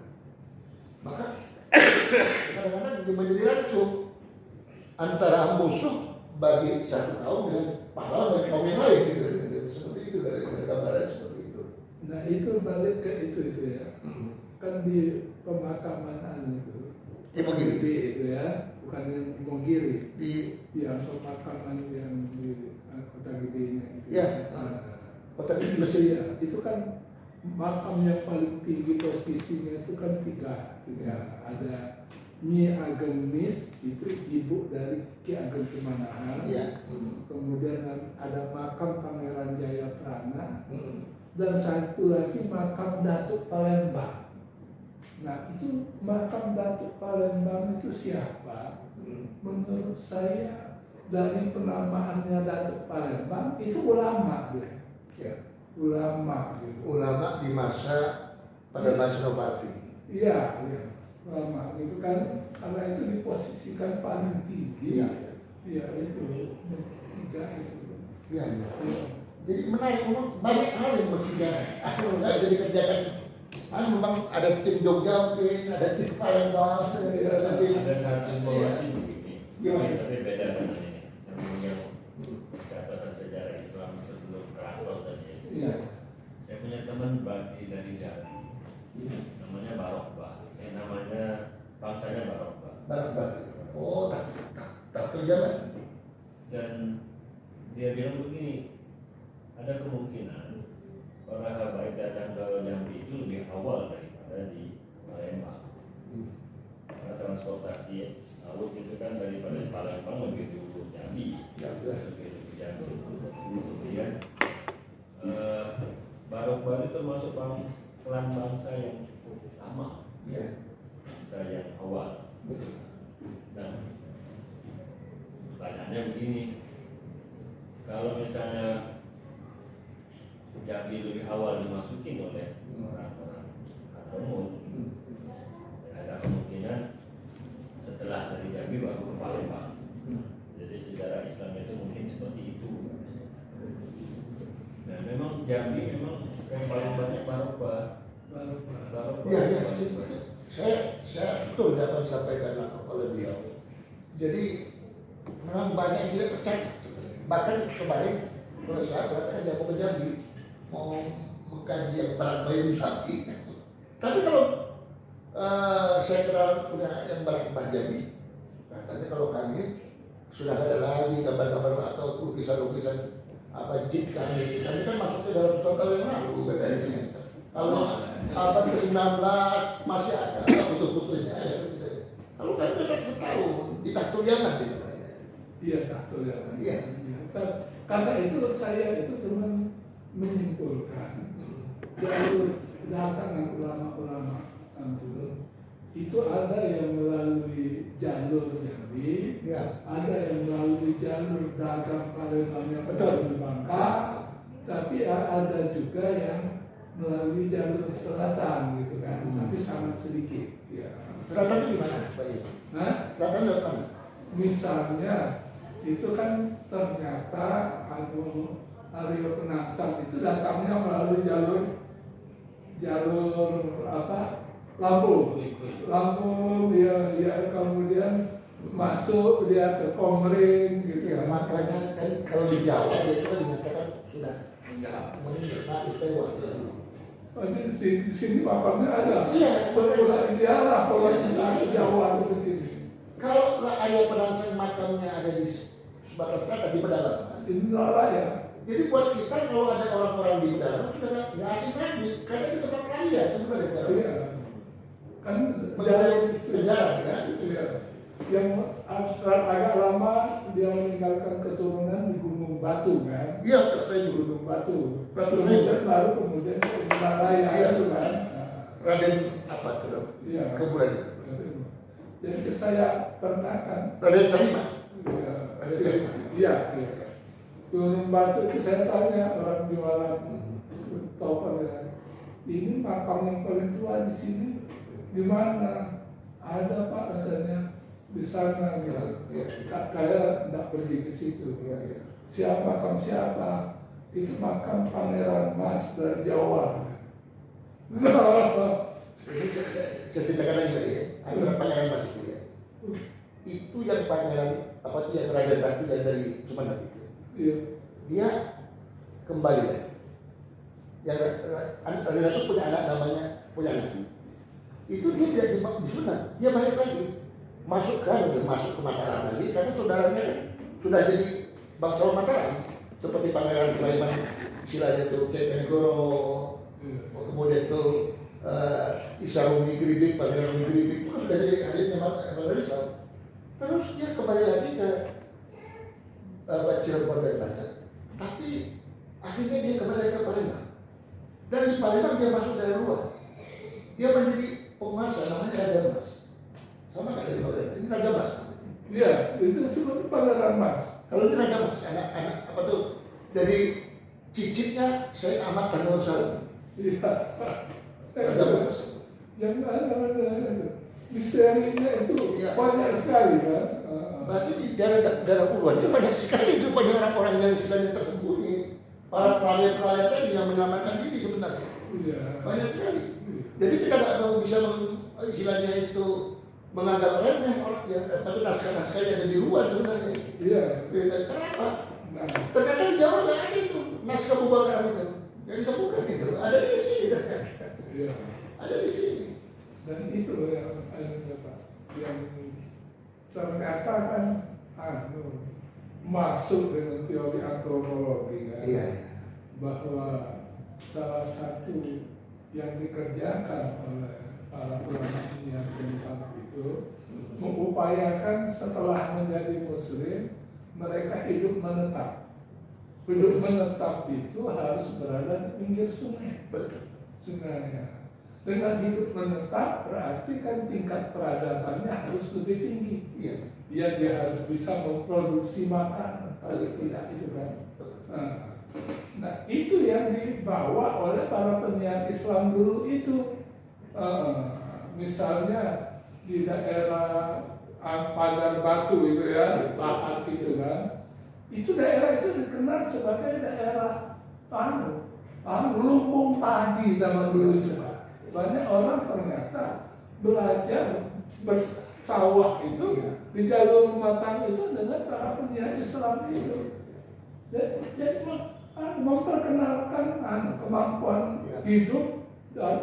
Maka kadang-kadang dia menjadi racun antara musuh bagi satu kaum dengan pahlawan bagi kaum yang lain gitu. Seperti itu dari gambaran seperti itu. Nah itu balik ke itu ya. Kan di pemakaman itu. Imogiri itu ya, bukan yang Imogiri. di Yang pemakaman yang di Kota Gedenya itu. Ya, Kota Gede Mesir. Ya, itu kan makam yang paling tinggi posisinya itu kan tiga. Ada Nyi Ageng Nis, itu ibu dari Ki Ageng Kemanahan. Ya. Kemudian ada makam Pangeran Jayaprana. Dan satu lagi makam Datuk Palembang. Nah itu makam Datuk Palembang itu siapa? Menurut saya dari penamaannya Datuk Palembang itu ulama dia. Ya. Ulama gitu. Ulama di masa pada Senopati. Iya, ulama itu kan karena itu diposisikan paling tinggi. Iya. Iya itu tiga itu. Iya. Iya. Jadi menarik, memang banyak hal yang bersejarah. Aku nggak jadi kerjakan. Memang ada tim Jogja mungkin, ada tim Palembang, ada tim. Ada satu informasi begini. Gimana? Tapi beda dengan ini. Namanya catatan sejarah Islam sebelum keraton tadi. Iya. Saya punya teman bagi dari Jambi. Namanya Barokbah. Namanya bangsanya Barokbah. Barang. Oh, tak terjaman. Dan dia bilang begini, ada kemungkinan para habaib datang ke Jambi itu lebih awal daripada di Palembang. Karena transportasi laut itu kan daripada di Palembang lebih dulu Jambi, lebih Jambi. Kemudian Barokbah itu termasuk klan bangsa yang cukup lama, bangsa yang awal. Dan pertanyaannya misalnya Jambi lebih awal dimasukin oleh orang-orang Hadramut, ada kemungkinan setelah dari Jambi baru ke Palembang. Jadi sejarah Islam itu mungkin seperti itu. Nah, memang Jambi memang yang paling banyak Barokah. Iya, iya. Saya betul apa yang disampaikan oleh beliau. Jadi memang banyak yang tidak percaya. Bahkan kemarin kalau saya katakan dia mau ke Jambi, mau mengkaji yang barat bayi sapi. Tapi kalau saya kenal punya yang barat Jambi, katanya kalau kami sudah ada lagi gambar-gambar atau lukisan-lukisan apa jid kami kan masuknya dalam suatu yang lalu katanya. Kalau apa di 19 masih ada foto-fotonya ya. Kalau kan sudah setahun di Tahtuliangan dia. Iya, Tahtuliangan. Iya. Karena itu saya itu cuma menyimpulkan jalur kedatangan ulama-ulama dulu itu ada yang melalui jalur Jambi, Ya. ada yang melalui jalur dagang Palembang yang di Bangka, tapi ada juga yang melalui jalur selatan gitu kan, tapi sangat sedikit. Ya. Selatan itu gimana, Pak? Nah, Selatan itu mana? misalnya itu kan ternyata Aryo Penangsang itu datangnya melalui jalur apa? Lampung, dia kemudian masuk dia ke Komering gitu Ya, ya. makanya kan kalau di Jawa dia itu kan dinyatakan sudah meninggal tewas. Di sini makamnya ada. Iya, Pola Indiara, pola Jawa itu di sini. Kalau ayah Penangsang makamnya ada di Sumatera Selatan di Pedalaman. Di Indonesia. Jadi buat kita kalau ada orang-orang di Pedalaman sudah nggak asing lagi karena itu tempat kaya sebenarnya. Iya. Kan Menjadi negara kan. Iya. Yang agak lama dia meninggalkan keturunan di Gunung Batu kan. Iya, saya juga. Gunung Batu. Batu Kemudian ke Himalaya Iya. itu kan. Raden apa tuh? Iya. Kebulan. Jadi saya pernah kan. Raden Salima. Iya. Raden Salima. Iya. Gunung Batu itu saya tanya orang jualan topeng ya. Ini makam yang paling tua di sini di mana? Ada Pak katanya di sana gitu. Iya. Saya tidak pergi ke situ. Iya. Siapa makam siapa? Itu makam Pangeran Mas dari Jawa. Jadi saya ceritakan lagi tadi ya. Antara Pangeran Mas itu ya. Itu yang Pangeran apa itu yang Raden Batu yang dari Sumeneb itu. Iya. Dia kembali lagi. Yang Raden Batu punya anak namanya itu dia tidak di Sunan, dia balik lagi masuk ke Mataram lagi karena saudaranya kan sudah jadi bangsawan Mataram seperti Pangeran Sulaiman istilahnya itu Kenegoro, kemudian itu Isarumi Geribik, Pangeran Geribik itu kan sudah jadi adiknya Mataram Islam. Terus dia kembali lagi ke Cirebon dan Banten, tapi akhirnya dia kembali ke Palembang. Dan di Palembang dia masuk dari luar, dia menjadi penguasa namanya Raja Mas. Sama kayak di Palembang, ini Raja Mas. Iya, itu seperti Pangeran Mas. Kalau ini Raja Mas, anak-anak apa tuh? Jadi cicitnya Syekh Ahmad Tanur Salam. Iya. Raja Mas. Yang ada misterinya itu Iya. banyak sekali kan. Berarti di daerah Uluan itu banyak sekali itu banyak orang-orang yang istilahnya tersembunyi. Para pelayan-pelayan tadi yang menyelamatkan diri sebenarnya. Iya. Banyak sekali. Jadi kita nggak mau bisa istilahnya itu menganggap remeh orang yang itu naskah-naskah yang ada di luar sebenarnya. Iya. Kenapa? Nah, Ternyata di Jawa nggak ada itu naskah Bubakan itu. Yang ditemukan itu ada di sini. iya. Ada di sini. Dan itu yang Pak, yang ternyata kan masuk dengan teori antropologi kan, Iya. bahwa salah satu yang dikerjakan oleh para ulama yang keempat itu mengupayakan setelah menjadi muslim mereka hidup menetap. Hidup menetap itu harus berada di pinggir sungai. Betul. Sungainya. Dengan hidup menetap berarti kan tingkat peradabannya harus lebih tinggi. Iya. Dia harus bisa memproduksi makanan, kalau tidak itu kan. Nah itu yang dibawa oleh para penyiar Islam dulu itu. Misalnya di daerah Pagar Batu itu ya, Lahat itu kan. Itu daerah itu dikenal sebagai daerah lumbung padi zaman dulu itu. Banyak orang ternyata belajar bersawah itu di jalur matang itu dengan para penyiar Islam itu. Jadi memperkenalkan kemampuan hidup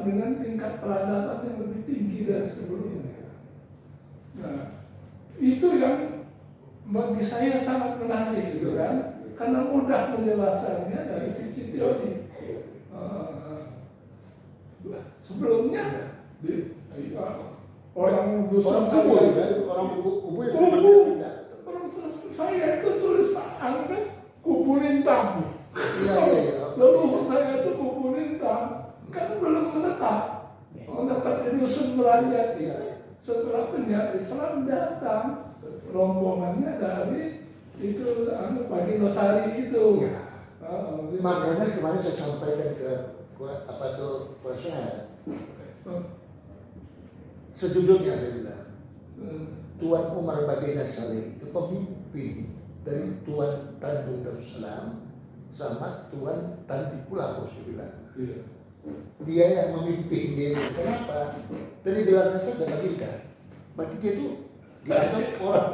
dengan tingkat peradaban yang lebih tinggi dari sebelumnya. Nah, itu yang bagi saya sangat menarik gitu kan, karena mudah menjelaskannya dari sisi teori. Sebelumnya orang dusun orang kubur saya itu tulis kan kuburin tamu. Iya. Lalu saya itu kuburin tamu kan belum menetap di dusun Merajat. Setelah penyiar Islam datang, rombongannya dari itu Pagi Losari itu. Makanya kemarin saya sampaikan ke saya. Sejujurnya saya bilang, Tuan Umar Baginda Saleh itu pemimpin dari Tuan Tanjung Darussalam sama Tuan Tanti Pulau, saya bilang. Dia yang memimpin dia. Kenapa? Dari gelarnya saja Baginda. Berarti dia itu dianggap orang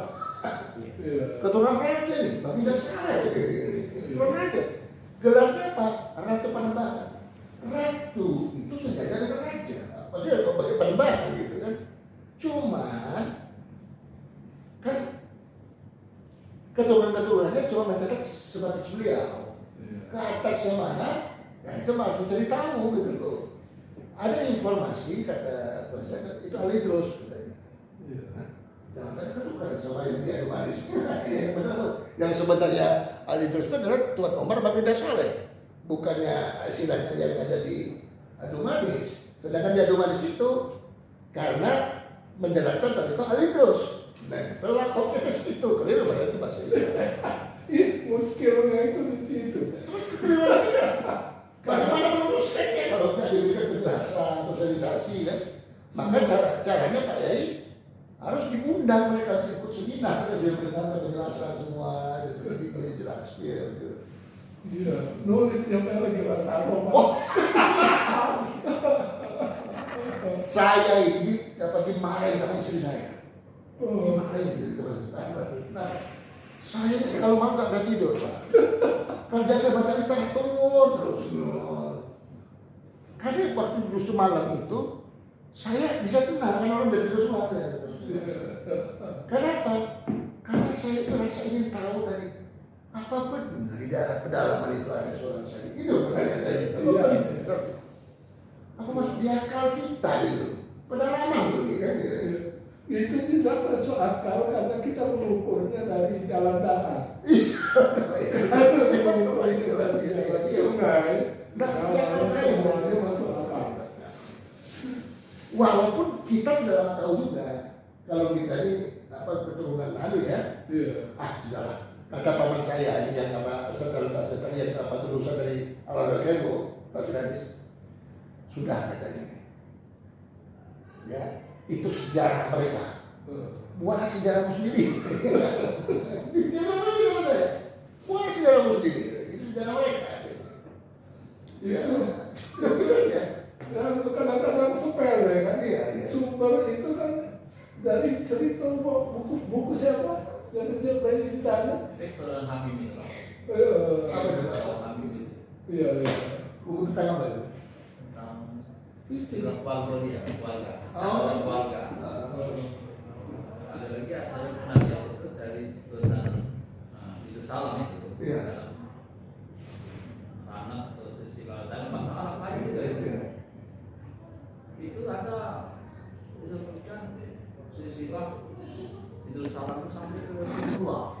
keturunan raja nih, Baginda Saleh. Keturunan raja. Gelarnya apa? Ratu Panembahan. Ratu itu sejajar dengan raja. Apa dia pakai Panembahan gitu kan? Cuman kan keturunan-keturunannya cuma mencatat sebatas beliau. Ke atasnya mana? Ya itu harus cari tahu gitu loh. Ada informasi kata saya itu Alidros katanya. Jangan kan bukan sama yang dia manis. Yang sebenarnya Alidros itu adalah Tuan Umar Baginda Saleh, bukannya istilahnya yang ada di Adu Manis. Sedangkan di Adu Manis itu karena menjalankan tadi itu Alidros. Nah, telah komunitas itu keliru berarti bahasa itu. Muskilnya itu di situ. Bagaimana meluruskannya kalau tidak diberikan penjelasan, sosialisasi kan? Maka caranya Pak Yai harus diundang mereka ikut seminar, harus diberikan penjelasan semua, gitu, dijelas gitu. Iya, nulisnya lagi rasa apa? Saya ini dapat dimarahin sama istri saya. Dimarahin gitu. Nah, saya kalau malam nggak pernah tidur, Pak. Kerja saya baca literatur terus. Karena waktu justru malam itu saya bisa tenang karena orang dari terus ada. Kenapa? Karena saya itu rasa ingin tahu dari apa benar di daerah pedalaman itu ada seorang saya. Itu pertanyaan saya. Apa masuk di akal kita itu? Pedalaman itu kan? Itu tidak masuk akal karena kita mengukurnya dari jalan darat. Sungai, semuanya masuk akal. Walaupun kita sudah lama tahu juga kalau kita ini keturunan ya. Sudahlah. Kata paman saya ini yang Ustaz Al-Basri tadi yang tulisan dari Al-Azhar Pak Firdaus. Sudah katanya. Ya. Itu sejarah mereka. Buat sejarahmu sendiri. Buat sejarahmu sendiri. Itu sejarah mereka. Itu dan kadang-kadang sepele kan. Sumber itu kan dari cerita buku siapa? Yang dia bayi ditanya. Rektoran Habibie. Apa itu? Habibie. Iya. Buku tentang apa itu? Istilah keluarga. Keluarga. Ada lagi saya pernah lihat itu dari tulisan Yerusalem itu. Dalam sanad atau silsilah dalam masalah apa itu? Itu ada disebutkan silsilah Yerusalem sampai ke Rasulullah.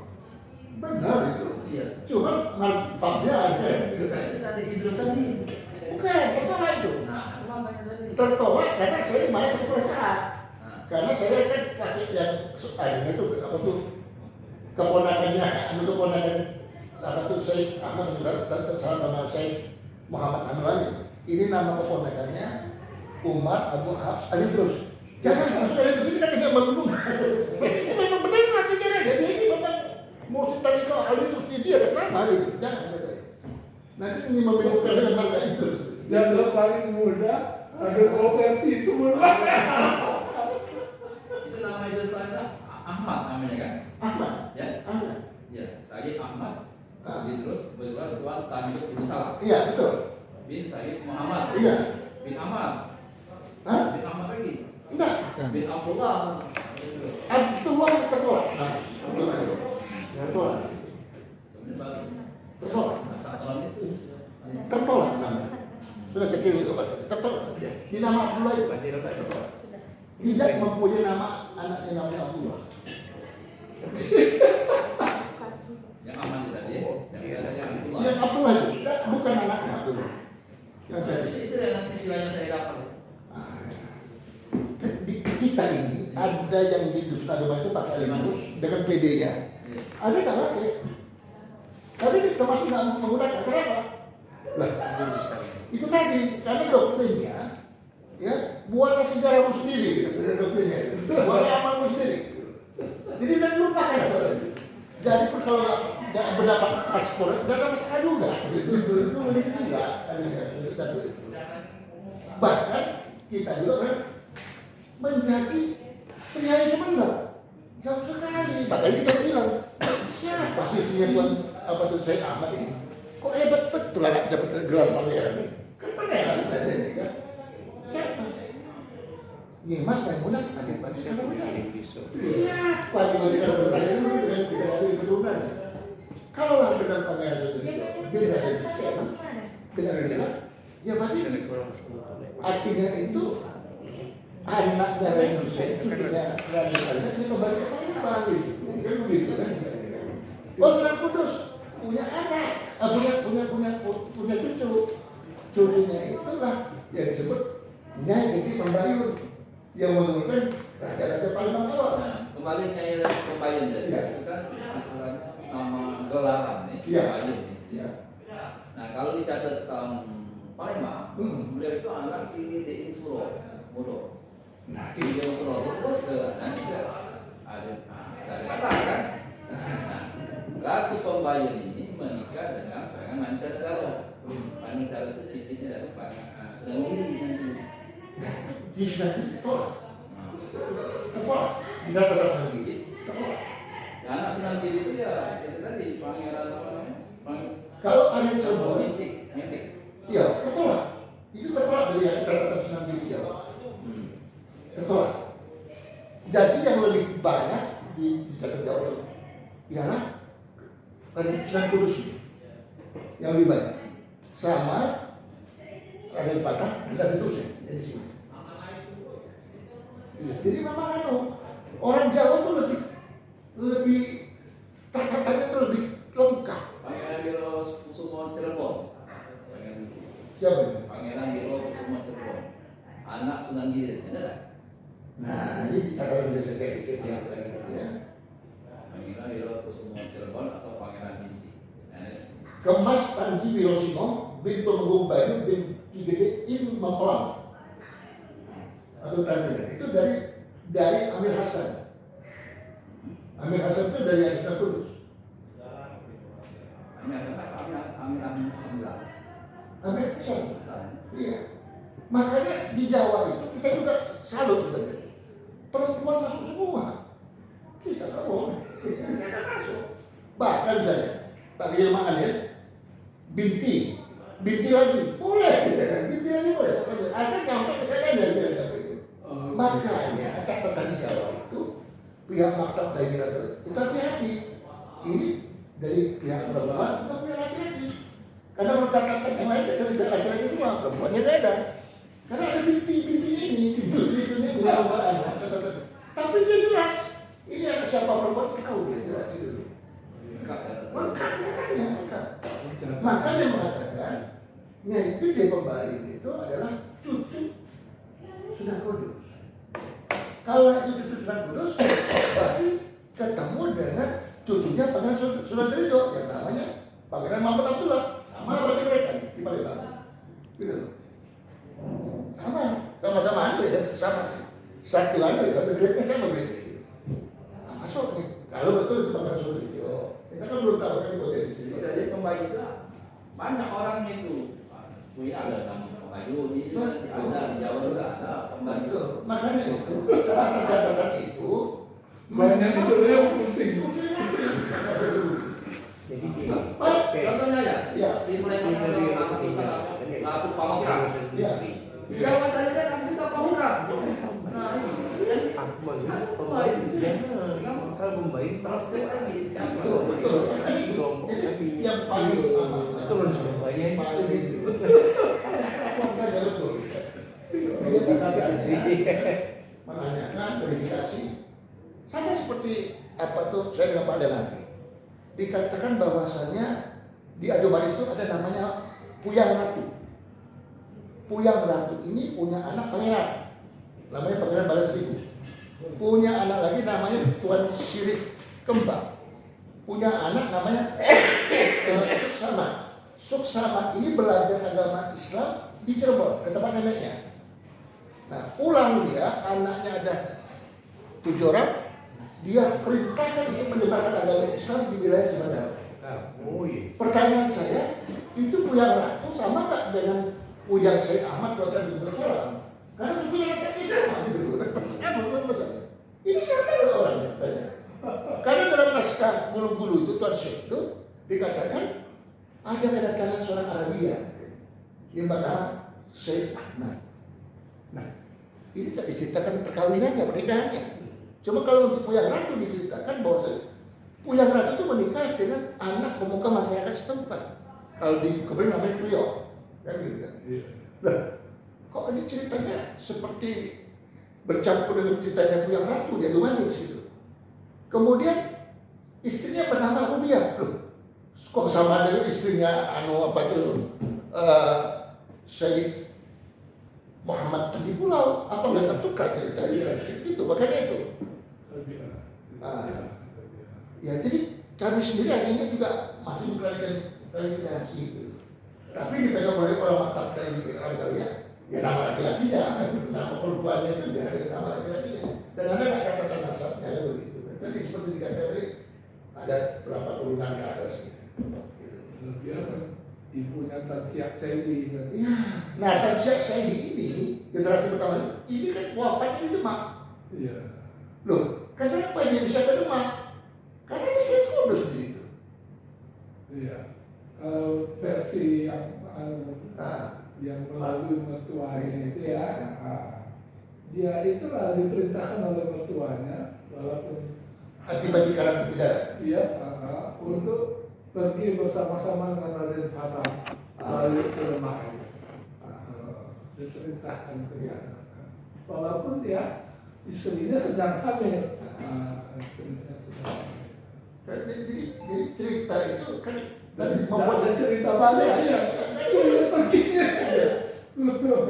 Benar itu. Iya. Cuma manfaatnya ada. Tadi Idrus tadi. Bukan, betul itu. Nah, itu makanya tadi tertolak karena saya malah sekolah saat. Nah, Karena saya kan kakek yang adanya itu apa tuh keponakannya, keponakan apa tuh Syekh Ahmad salah sama Syekh Muhammad Anwar. Ini nama keponakannya Umar Abu Hafs Ali Terus. Jangan masuk dari sini kita tidak bangun. Ini memang benar nanti jadi ini memang mau tadi kau Ali Terus dia terkenal gitu. Jangan. Nanti ini membingungkan dengan harga itu. Dan lo paling muda ada konversi semua. itu nama itu selain Ahmad namanya kan? Ahmad. Ya, Ahmad. ya, Sayyid Ahmad. Ah. Jadi terus kebetulan Tuan Tanjung itu salah. Iya betul. Bin Sayyid Muhammad. Iya. Bin Ahmad. Hah? Bin Ahmad lagi. Enggak. Bin Abdullah. Abdullah tertolak. Nah, Abdullah tertolak. Sebenarnya bagus. Tertolak. Masa alam itu. Tertolak namanya. Sudah saya kirim itu Pak. Tertolak. Di nama Abdullah itu tertolak. Tidak mempunyai nama anaknya namanya Abdullah. Yang aman itu tadi. Yang biasanya Abdullah. Yang Abdullah itu bukan anaknya Abdullah. Yang tadi. Itu yang sisi lain yang saya dapat. Di kita ini ada yang di dusun agama itu pakai alimanus dengan PD-nya. Ada nggak pakai? Tapi termasuk nggak menggunakan. Kenapa? Lah, itu tadi karena doktrinnya, ya buatlah sejarahmu sendiri, gitu, doktrinnya. Buatlah amalmu sendiri. Jadi dan lupakan apa lagi. Jadi pun kalau nggak mendapat paspor, nggak ada masalah juga. Dulu itu juga ada bahkan kita juga kan menjadi priai Sumedang jauh sekali. Bahkan kita bilang siapa sisinya Tuan apa tuh Syekh Ahmad ini? Kok hebat betul anak dapat gelar pangeran ini? Kan pangeran aja ini kan? Siapa? Nyimas Maimunah adik Panji kalau benar. Siapa di kalau benar itu dengan tidak ada keturunan. Kalau lah benar pangeran itu benar ada di sana, benar ada. Ya berarti artinya itu anaknya Raden Hussein itu tidak Raden Hussein saya kembali ke Palembang gitu. Kan begitu kan? Oh Sunan Kudus punya anak, punya cucu. Cucunya itulah yang disebut Nyai Gede Pembayun yang menurunkan raja-raja Palembang awal. Nah, kembali Nyai Pembayun tadi Ya. itu kan istilahnya nama gelaran nih, Ya. Pembayun nih. Ya. Nah kalau dicatat Palembang, beliau itu anak di Suro, Mudo. Nah, Di Suro terus ke nanti ada kata kan. Nah, Ratu Pembayun ini menikah dengan Pangeran Mancanegara. Mancanegara itu titiknya dari Sunan Giri nanti. di Sunan Giri tolak. Tolak. Bisa tetap Sunan Giri. Tolak. Anak Sunan Giri itu ya itu tadi Pangeran apa namanya? Kalau ada yang Cirebon, Mintik. iya, tertolak. Itu tertolak dari yang kita tetap Sunan Giri Jawa. Tertolak. Jadi yang lebih banyak di catat Jawa itu ialah Sunan Kudus ini. Yang lebih banyak. Sama Raden Patah dan Raden di sini. Jadi memang orang Jawa itu lebih catatannya itu lebih lengkap. Pangeran Wiro Kusumo Cirebon. Siapa itu? Pangeran Wiro Kusumo Cirebon. Anak Sunan Giri, ada tak? Nah, ini catatan biasa saya ya. Pangeran Wiro Kusumo Cirebon atau Pangeran Binti. Kemas Panji Wirosimo bin Tumenggung Bayu bin Ki Gede in Mampelang. Atau tanda itu dari Amir Hasan. Amir Hasan itu dari Sunan Kudus. Amir Hasan. Iya. Makanya di Jawa itu kita juga salut sebenarnya. Perempuan masuk semua. Kita nggak boleh. Kita masuk. Bahkan saya Pak Gilmaan ya, binti lagi boleh. Binti lagi boleh. Asal sampai ke sana aja. Makanya catatan di Jawa itu pihak maktab daerah itu hati-hati. Ini dari pihak perempuan itu punya hati-hati. Karena kalau catatan yang lain dari laki-laki semua perempuannya beda. Karena ada binti-bintinya ini, binti-bintinya berlomba. Tapi dia jelas. Ini ada siapa perempuan tahu dia jelas itu. Lengkap. Makanya mengatakan Nyai Gede Pembayun itu adalah cucu cucunya Pangeran Sunan Terejo yang namanya Pangeran Muhammad Abdullah, sama berarti mereka di Palembang, gitu loh. Sama-sama anu ya, sama satu anu ya, satu grade sama grade gitu. Nah, masuk nih, kalau betul itu Pangeran Sunan Terejo, kita kan belum tahu kan hipotesis ini. Jadi pembayu itu banyak orangnya itu. Punya ada nama pembayu di ada di Jawa juga ada pembayu. Betul. Makanya itu catatan itu Banyak itu yang pusing. Jadi Contohnya ya, Ya. di Palembang ada nama Sultan Lapu Pamungkas. ya. Di Jawa saja kan kita Pamungkas. Nah, ini jadi kalau membaik terus lagi siapa? Betul. Jadi yang paling utama Turun supaya paling makanya betul. Dia katakan menanyakan verifikasi sama seperti apa tuh saya dengan Pak Lenavi dikatakan bahwasannya di Ajo Baris itu ada namanya Puyang Ratu. Puyang Ratu ini punya anak pangeran namanya Pangeran Balasriku, punya anak lagi namanya Tuan Sirik Kembang, punya anak namanya Suksama. Suksama ini belajar agama Islam di Cirebon ke tempat neneknya. Nah pulang dia, anaknya ada 7 orang, dia perintahkan untuk menyebarkan agama Islam di wilayah Sumedang. Oh iya. Pertanyaan saya, itu Puyang Ratu sama nggak dengan Puyang Syed Ahmad Sultan Darussalam? Karena sukunya sama gitu. Sama bukan masalah. Ini siapa orangnya? Tanya. Karena dalam naskah bulu-bulu itu Tuan Syed itu dikatakan ada kedatangan seorang Arabia yang bernama Syed Ahmad. Nah, ini tak diceritakan perkawinannya, pernikahannya. Cuma kalau untuk Puyang Ratu diceritakan bahwa Puyang Ratu itu menikah dengan anak pemuka masyarakat setempat. Kalau di Kebumen namanya Trio, kan gitu kan. Nah, kok ini ceritanya seperti bercampur dengan ceritanya Puyang Ratu di Adu Manis gitu. Kemudian istrinya bernama Rubiah, loh. Kok sama dengan istrinya apa tuh Syed Muhammad di Pulau, apa nggak tertukar ceritanya? Itu makanya itu. Ya jadi kami sendiri akhirnya juga masih mengklarifikasi itu. Tapi dipegang oleh orang mantap dari Australia, ya nama laki-lakinya, nama perempuannya itu dia ada nama laki-lakinya. Dan ada nggak catatan nasabnya kan begitu. Jadi seperti dikatakan ada berapa turunan ke atas. Dia kan ibunya Tansiak Saidi kan. Ya, nah Tansiak Saidi ini generasi pertama ini kan wafatnya di Demak. Iya. Loh, kenapa dia bisa ke Demak? Karena dia sudah kudus di situ. Iya. Kalau versi yang melalui mertuanya itu ya, dia itulah diperintahkan oleh mertuanya walaupun Akibat dikarenakan tidak. iya untuk pergi bersama-sama dengan Raden Fatah lalu ke Demak. Diperintahkan ke sana. Walaupun dia istrinya sedang hamil. Istrinya sedang hamil. Jadi cerita itu kan dari Ada cerita balik ya. Perginya.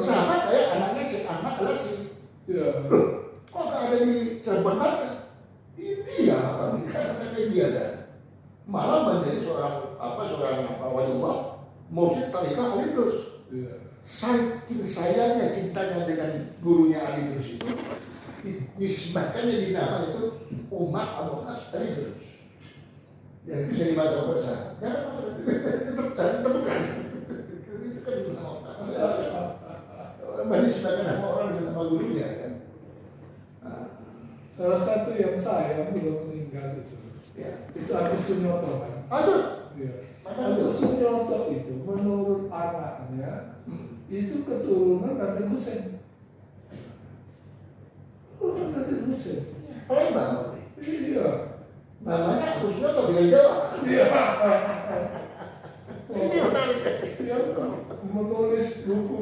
sama kayak anaknya si Ahmad Alasi. Ya. Kok nggak ada di Cirebon banget? Dia apa? Karena dia saja. Malah menjadi seorang waliullah, mursyid tarikah Alidrus. Saking sayangnya cintanya dengan gurunya Alidrus itu, disebutkannya di nama itu Umar Abu Has Alidrus. Ya itu bisa dibaca bahasa. Ya temukan. Itu kan nama disebutkan nama orang dengan nama gurunya kan. Salah satu yang saya belum meninggal itu. Ya. Itu Agus Sunyoto kan. Aduh. Iya. Agus Sunyoto itu menurut anaknya itu keturunan Raden Husein. Raden Husein. Palembang. Iya. Namanya Agus Sunyoto dari Jawa. Iya. Ini menarik. Dia menulis buku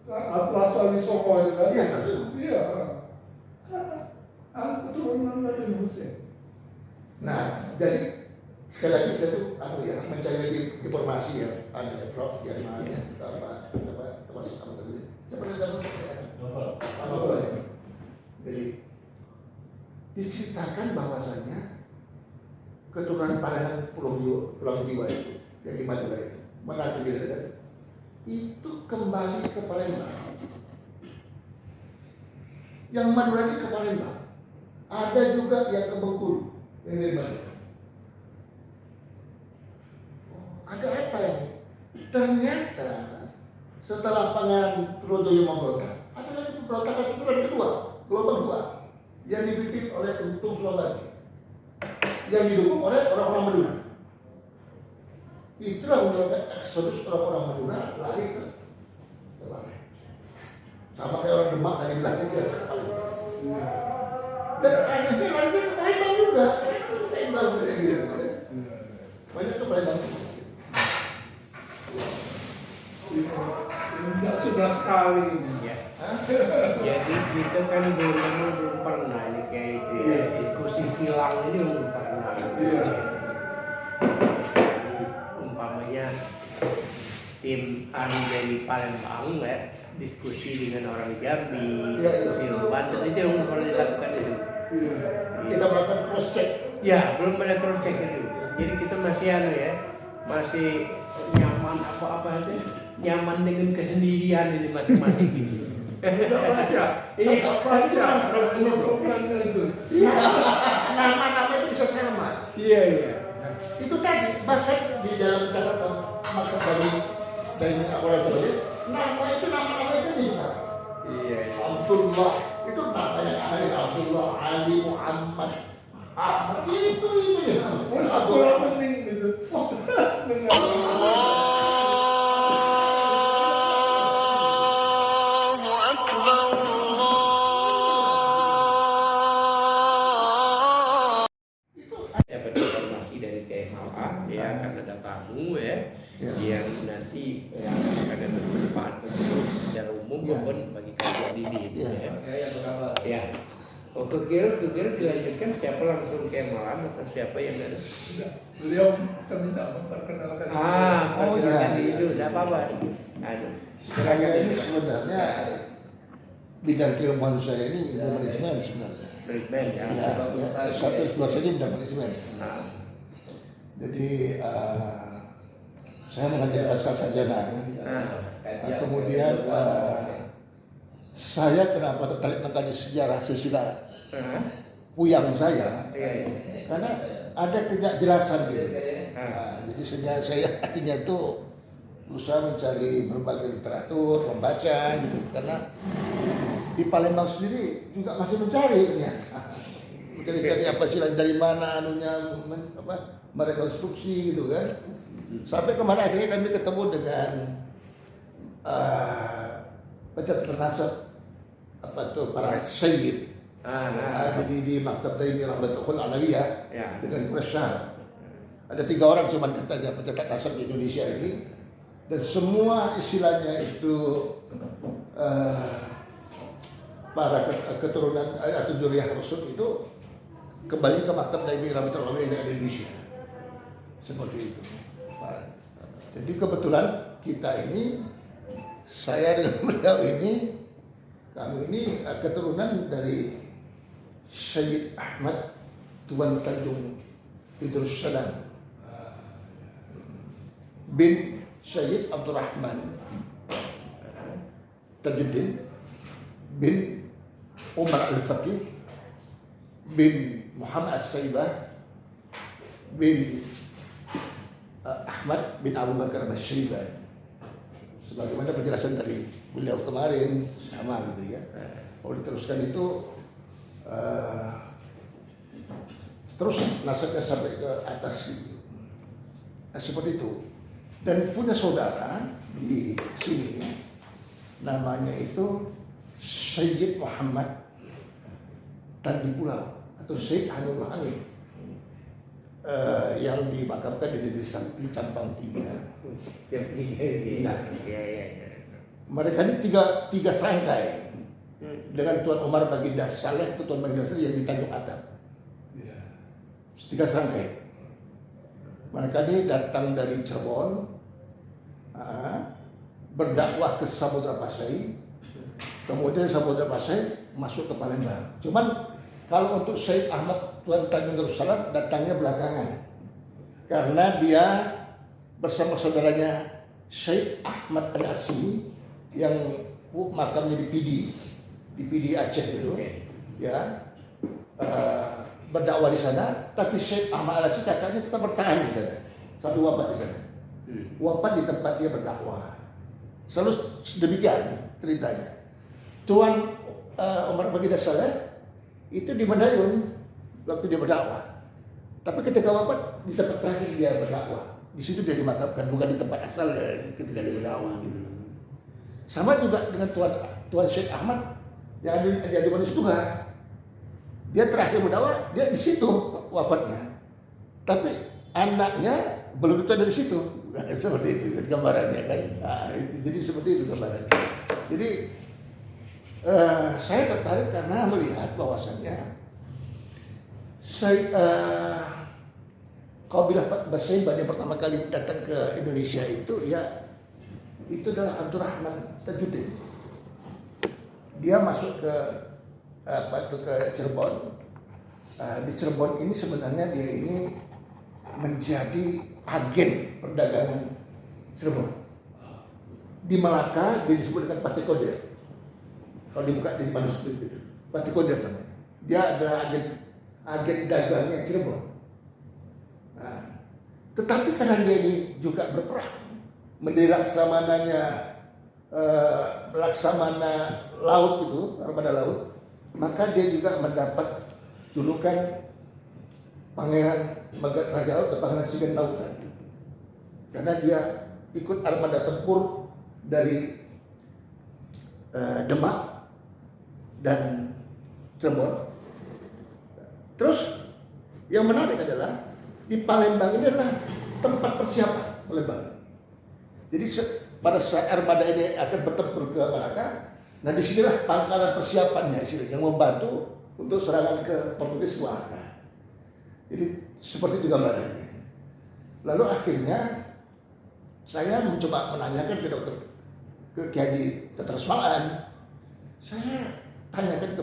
Atlas Wali Songo itu kan. Iya, betul. Iya. Keturunan Raden Husein. Nah, jadi sekali lagi saya tuh mencari lagi informasi ya, ada Prof dari mana apa tadi. Saya pernah dapat novel ya. Jadi diceritakan bahwasanya keturunan Pangeran Pulau Jiwa itu yang di Madura itu, menantu bidadari itu kembali ke Palembang. Yang Madura ini ke Palembang. Ada juga yang ke Bengkulu, yang dari Madura. Ada apa ini? Ternyata setelah Pangeran Trunojoyo memberontak, ada lagi pemberontakan susulan kedua, gelombang 2 yang dipimpin oleh Untung Sulawesi, yang didukung oleh orang-orang Madura. Itulah menyebabkan eksodus orang-orang Madura lari ke Palembang. Sama kayak orang Demak dari belakang ke Palembang. Dan anehnya lari ke Palembang juga. Palembang gitu. Banyak ke Palembang. Sudah sekali. Ya. Jadi kita kan belum pernah ini kayak itu ya. Diskusi silang ini belum pernah. Iya. Umpamanya tim kami dari Palembang ya, diskusi dengan orang Jambi, Iya, iya. diskusi dengan Banten, itu yang pernah dilakukan itu. Iya. Kita melakukan cross check. Ya, belum ada cross check itu. Jadi kita masih masih nyaman apa itu, nyaman dengan kesendirian ini masing-masing gitu. Tidak baca. Iya, Baca. Bukan itu. Nama-nama itu bisa sama. Iya, iya. Itu tadi bahkan di dalam catatan maktab dari orang tersebut, nama itu nih Pak. Iya. Abdullah itu nama yang ada Abdullah Ali Muhammad Ahmad itu ya. Abdullah penting gitu. Dapat informasi dari KMA ya, akan ada tamu ya, yang nanti akan ada bermanfaat untuk secara umum maupun bagi kajian ini ya. Yang pertama. Ya. Oh, kekir dilanjutkan siapa langsung KMA atau siapa yang ada? Beliau minta memperkenalkan. Perkenalkan diri dulu, tidak apa-apa. Saya ini sebenarnya bidang keilmuan saya ini ilmu manajemen sebenarnya. Treatment ya. Ya, satu sebelah saja bidang manajemen. Nah, Jadi saya mengajar pasca sarjana. Kemudian saya kenapa tertarik mengkaji sejarah silsilah puyang saya? iya. Karena ada ketidakjelasan gitu. Jadi sehingga saya artinya itu berusaha mencari berbagai literatur, membaca gitu. Karena di Palembang sendiri juga masih mencari ternyata. Mencari apa sih dari mana anunya merekonstruksi gitu kan. Sampai kemarin akhirnya kami ketemu dengan pencatat nasab para sayyid. Jadi di maktab Daimi Rahmatul Alawiyah dengan Quraisy. Ada 3 orang cuma katanya pencatat nasab di Indonesia ini, dan semua istilahnya itu para keturunan atau Dzurriyyah Rasul itu kembali ke maktab Daimi Rahmatul Alawiyah di Indonesia. Seperti itu. Jadi kebetulan kita ini, saya dengan beliau ini, kami ini keturunan dari Sayyid Ahmad Tuan Tanjung Idrus Salam bin Sayyid Abdurrahman Tajuddin bin Umar Al-Faqih bin Muhammad As-Saibah bin Ahmad bin Abu Bakar Al-Syaibah. Sebagaimana penjelasan dari beliau kemarin sama gitu ya. Kalau diteruskan itu terus nasabnya sampai ke atas gitu. Nah, seperti itu. Dan punya saudara di sini namanya itu Sayyid Muhammad Tanjung Pulau atau Sayyid Hanul Angin. Yang dimakamkan di desa di Campang 3. Iya. Mereka ini tiga serangkai dengan Tuan Umar Baginda Saleh, Tuan Baginda Saleh yang di Tanjung Atap. 3 serangkai. Mereka ini datang dari Cirebon, berdakwah ke Samudra Pasai, kemudian Samudra Pasai masuk ke Palembang. Cuman kalau untuk Sayyid Ahmad Tuan Tanjung Darussalam datangnya belakangan karena dia bersama saudaranya Syekh Ahmad Al-Asmi yang makamnya di PD Aceh itu, ya, berdakwah di sana. Tapi Syekh Ahmad Al-Asmi kakaknya tetap bertahan di sana sampai wafat di sana. Wafat di tempat dia berdakwah. Selalu demikian ceritanya. Tuan Omar Baginda Saleh itu di Madiun waktu dia berdakwah. Tapi ketika wafat di tempat terakhir dia berdakwah, di situ dia dimakamkan, bukan di tempat asal ketika dia berdakwah gitu. Sama juga dengan Tuan Syekh Ahmad yang ada di Manis juga. Dia terakhir berdakwah, dia di situ wafatnya. Tapi anaknya belum tentu dari situ. Seperti itu kan gambarannya kan. Jadi seperti itu gambarannya. Jadi saya tertarik karena melihat bahwasannya Qabilah Basaiban yang pertama kali datang ke Indonesia itu adalah Abdurrahman Tajuddin. Dia masuk ke Cirebon. Di Cirebon ini sebenarnya dia ini menjadi agen perdagangan Cirebon. Di Malaka dia disebut dengan Patih Kodir. Kalau dibuka di manuskrip itu, Patih Kodir namanya. Dia adalah agen dagangnya Cirebon. Nah, tetapi karena dia ini juga berperang menjadi laksamana laut itu, armada laut, maka dia juga mendapat julukan Pangeran Raja Laut atau Pangeran Sigen Lautan. Karena dia ikut armada tempur dari Demak dan Cirebon. Terus yang menarik adalah di Palembang ini adalah tempat persiapan Palembang. Jadi pada saat armada ini akan bertempur ke Malaka, nah disinilah pangkalan persiapannya yang membantu untuk serangan ke Portugis Malaka. Jadi seperti itu gambarannya. Lalu akhirnya saya mencoba menanyakan ke Kiai Dr. Asmalan. Saya tanyakan ke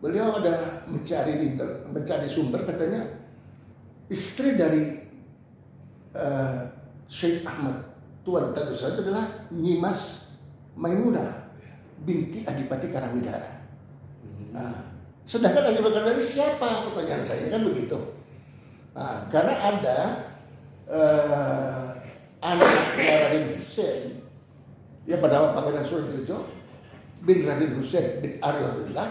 beliau ada mencari sumber, katanya istri dari Syekh Ahmad Tuan Tanjung Darussalam adalah Nyimas Maimunah binti Adipati Karangwidara. Nah, sedangkan Adipati Karangwidara siapa? Pertanyaan saya kan begitu. Nah, karena ada anaknya Raden Hussein yang bernama Pangeran Sunan bin Raden Hussein bin Aryabillah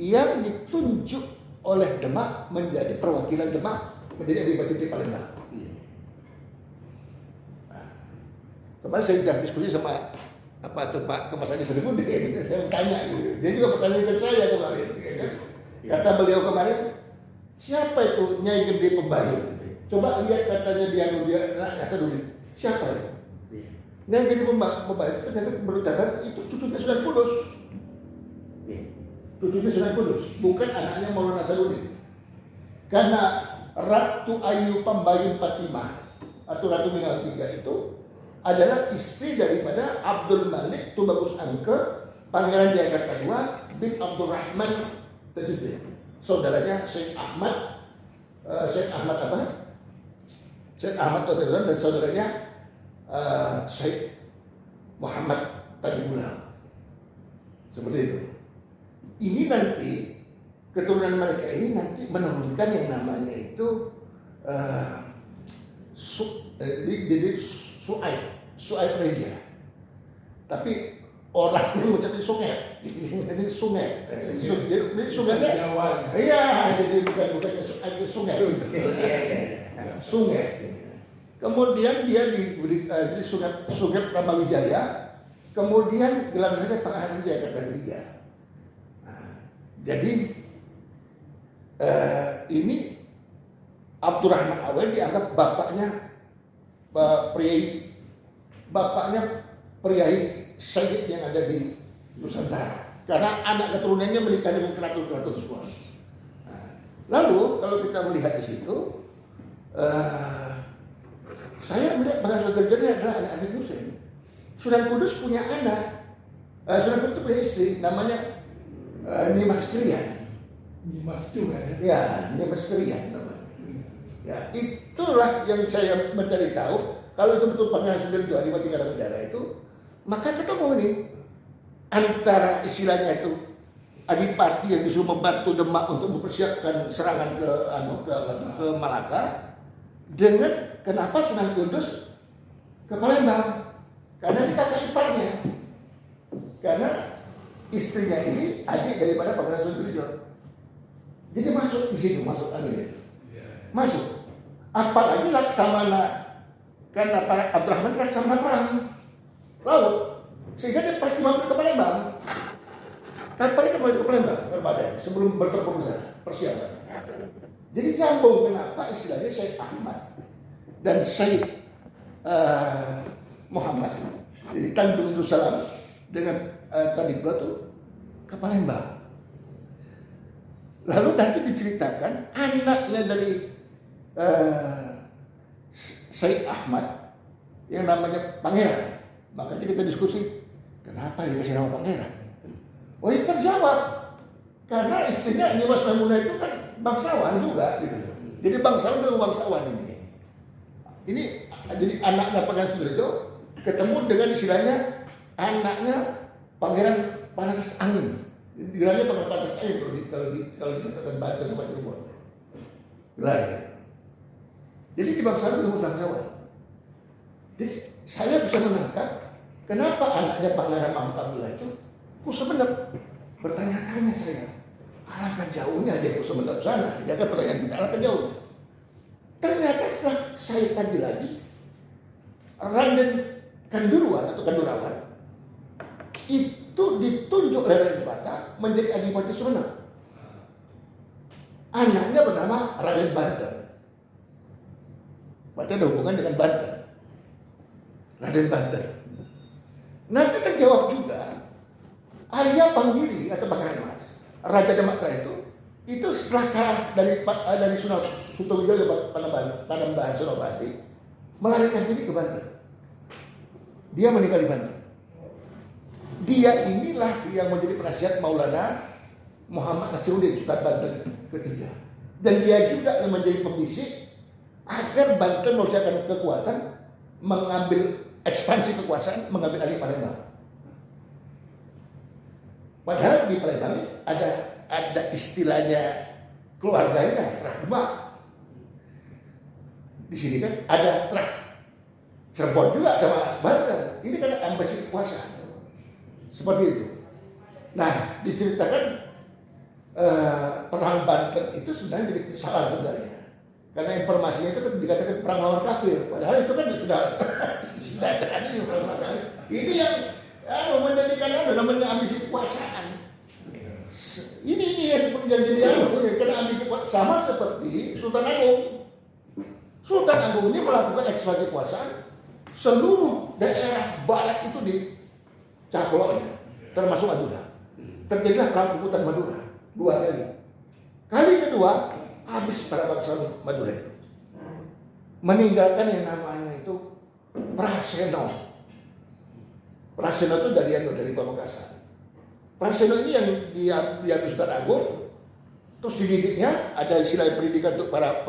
yang ditunjuk oleh Demak menjadi perwakilan Demak menjadi Adipati di Palembang. Nah, kemarin saya sudah diskusi sama Pak Kemas Haji Sarifuddin, saya tanya gitu. Dia juga bertanya ke saya kemarin. Kata beliau kemarin, siapa itu Nyai Gede Pembayun? Coba lihat katanya dia Nasaruddin. Siapa itu? Nyai Gede Pembayun ternyata berkata itu cucunya Sunan Kudus. Cucunya Sunan Kudus, bukan anaknya Maulana Nasaruddin. Karena Ratu Ayu Pembayun Fatimah atau Ratu Minal Tiga itu adalah istri daripada Abdul Malik Tubagus Angke, Pangeran Jayakarta II bin Abdurrahman Tajuddin, saudaranya Syekh Ahmad Tajuddin dan saudaranya Syekh Muhammad Tajibullah. Seperti itu. Ini nanti keturunan mereka ini nanti menurunkan yang namanya itu Su'aib Reja. Tapi orang ini mengucapkan sungai. Ini sungai. Ini sungainya. Iya, jadi bukan Su'aib, itu sungai. Sungai. Kemudian dia diberi jadi sungai Ramawijaya. Kemudian gelarnya Pangeran Jayakarta III. Jadi ini Abdurrahman Awal dianggap bapaknya priai Sayyid yang ada di Nusantara. Karena anak keturunannya menikah dengan keraton-keraton semua. Nah, lalu kalau kita melihat di situ, saya melihat bahwa Gajarnya adalah anak-anak Hussein. Sunan Kudus punya anak, Sunan Kudus punya istri namanya Nyimas Krian Nyimas juga ya. Ya, Nyimas Krian namanya. Ya, itulah yang saya mencari tahu. Kalau itu betul Pangeran Sudirjo Adipati Karangudara itu, maka ketemu nih antara istilahnya itu Adipati yang disuruh membantu Demak untuk mempersiapkan serangan ke Malaka, dengan kenapa Sunan Kudus ke Palembang, karena dia kakak iparnya, karena istrinya ini adik daripada Pangeran Sudirjo. Jadi masuk di situ, masuk itu, masuk. Apalagi Laksamana, karena Pak Abdurrahman Laksamana perang laut, sehingga dia pasti mampir ke Palembang. Kapalnya kembali ke Palembang, terbadan sebelum bertempur ke sana, persiapan. Jadi nyambung kenapa istilahnya Syekh Ahmad dan Syekh Muhammad. Jadi Tanjung Darussalam dengan tadi Plato ke Palembang. Lalu nanti diceritakan anaknya dari Syekh Ahmad yang namanya Pangeran. Makanya kita diskusi, kenapa dikasih nama Pangeran? Oh, itu terjawab. Karena istrinya Nyimas Maimunah itu kan bangsawan juga gitu. Jadi bangsawan dengan bangsawan ini. Ini jadi anaknya Pangeran Sudirjo ketemu dengan istilahnya anaknya Pangeran Panas Angin. Gelarnya Pangeran Panas Angin kalau di catatan Banten sama Cirebon. Gelarnya. Jadi di bangsawan dengan bangsawan. Jadi saya bisa menangkap kenapa anaknya Pangeran Mahmud Abdullah itu Kusumenep. Bertanya-tanya saya, alangkah jauhnya dia Kusumenep sana? Jaga pertanyaan kita, alangkah jauhnya. Ternyata setelah saya kaji lagi, Raden Kanduruan atau Kandurawan itu ditunjuk Raden Bata menjadi Adipati Sumenep. Anaknya bernama Raden Banten. Berarti ada hubungan dengan Banten. Raden Banten. Nanti terjawab juga Arya Panggiri atau Pangeran Mas, Raja Demakra itu setelah kalah dari Sunan Sutowijoyo Panembahan Senopati, melarikan diri ke Banten. Dia meninggal di Banten. Dia inilah yang menjadi penasihat Maulana Muhammad Nasiruddin Sultan Banten ketiga. Dan dia juga yang menjadi pembisik agar Banten mengusahakan kekuatan mengambil ekspansi kekuasaan, mengambil alih Palembang. Padahal di Palembang ada istilahnya keluarganya Trah Demak. Di sini kan ada Trah Cirebon juga sama Banten. Ini kan ambisi kekuasaan. Seperti itu. Nah, diceritakan perang Banten itu sebenarnya jadi kesalahan sebenarnya. Karena informasinya itu kan dikatakan perang lawan kafir. Padahal itu kan sudah ada ini perang lawan kafir. Itu yang menjadikan namanya ambisi kekuasaan. Ini yang jadi karena ambisi kekuasaan sama seperti Sultan Agung. Sultan Agung ini melakukan ekspansi kekuasaan seluruh daerah barat itu dicaploknya, termasuk Madura. Terjadilah perang Puputan Madura 2 kali. Kali kedua habis para bangsa Madura itu, meninggalkan yang namanya itu Praseno. Praseno itu dari Pamekasan. Praseno ini yang Sultan Agung, terus dididiknya ada istilah pendidikan untuk para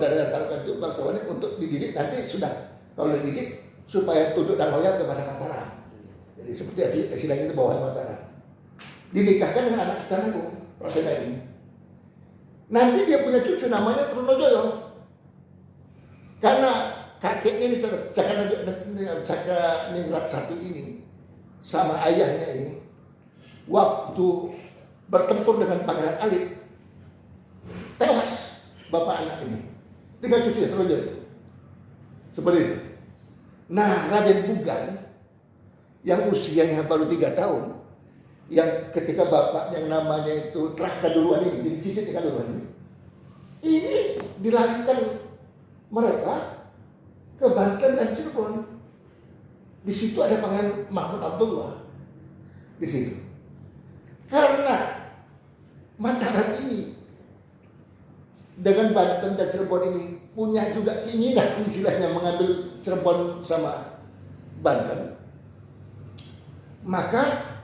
daerah tarukan itu bangsawannya untuk dididik nanti sudah kalau dididik supaya tunduk dan loyal kepada Mataram. Jadi seperti istilahnya itu bawah Mataram. Dinikahkan dengan anak Sultan Agung, Praseno ini. Nanti dia punya cucu namanya Trunojoyo. Karena kakeknya ini Caka Ningrat I ini sama ayahnya ini waktu bertempur dengan Pangeran Alit tewas bapak anak ini. 3 cucunya Trunojoyo. Seperti itu. Nah, Raden Bugan yang usianya baru 3 tahun, yang ketika bapak yang namanya itu Trah Kaduluan ini, cicit Kaduluan ini dilarikan mereka ke Banten dan Cirebon. Di situ ada Pangeran Mahmud Abdullah di situ. Karena Mataram ini dengan Banten dan Cirebon ini punya juga keinginan istilahnya mengambil Cirebon sama Banten, maka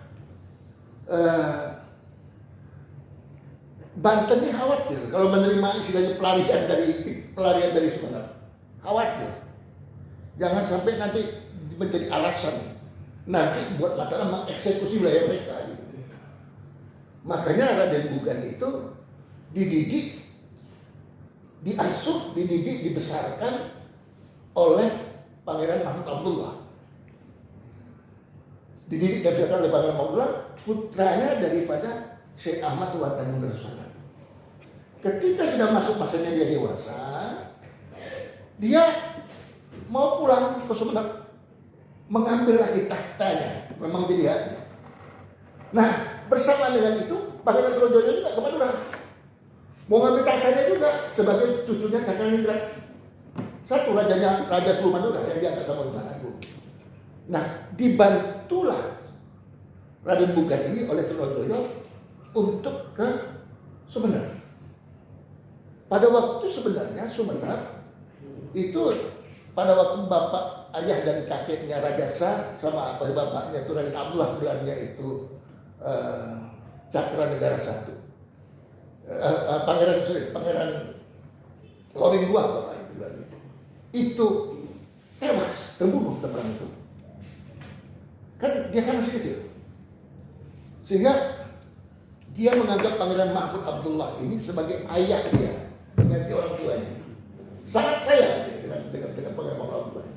Banten ini khawatir kalau menerima istilahnya pelarian dari Sumeneb. Khawatir. Jangan sampai nanti menjadi alasan nanti buat Mataram mengeksekusi wilayah mereka. Gitu. Makanya Raden Bugan itu dididik, diasuh, dididik, dibesarkan oleh Pangeran Mahmud Abdullah. Dididik dan dibesarkan oleh Pangeran Mahmud Abdullah, putranya daripada Syekh Ahmad Watani Darussalam. Ketika sudah masuk masanya dia dewasa, dia mau pulang ke Sumeneb, mengambil lagi tahtanya, memang jadi haknya. Nah, bersama dengan itu, Pangeran Trojoyo juga ke Madura. Mau ngambil tahtanya juga sebagai cucunya Cakraningrat. Satu Raja Sulu Madura yang diangkat sama Sultan Agung. Nah, dibantulah Raden Bugan ini oleh Trojoyo untuk ke Sumeneb. Pada waktu sebenarnya Sumeneb itu pada waktu bapak, ayah dan kakeknya Raja Sah sama bapaknya itu Raden Abdullah gelarnya itu Cakranegara I. Pangeran Loring II bapak itu gelarnya. Itu tewas, terbunuh perang itu. Kan dia kan masih kecil. Sehingga dia menganggap Pangeran Mahmud Abdullah ini sebagai ayah dia, mengganti orang tuanya. Sangat sayang dengan Pangeran Mahmud Abdullah.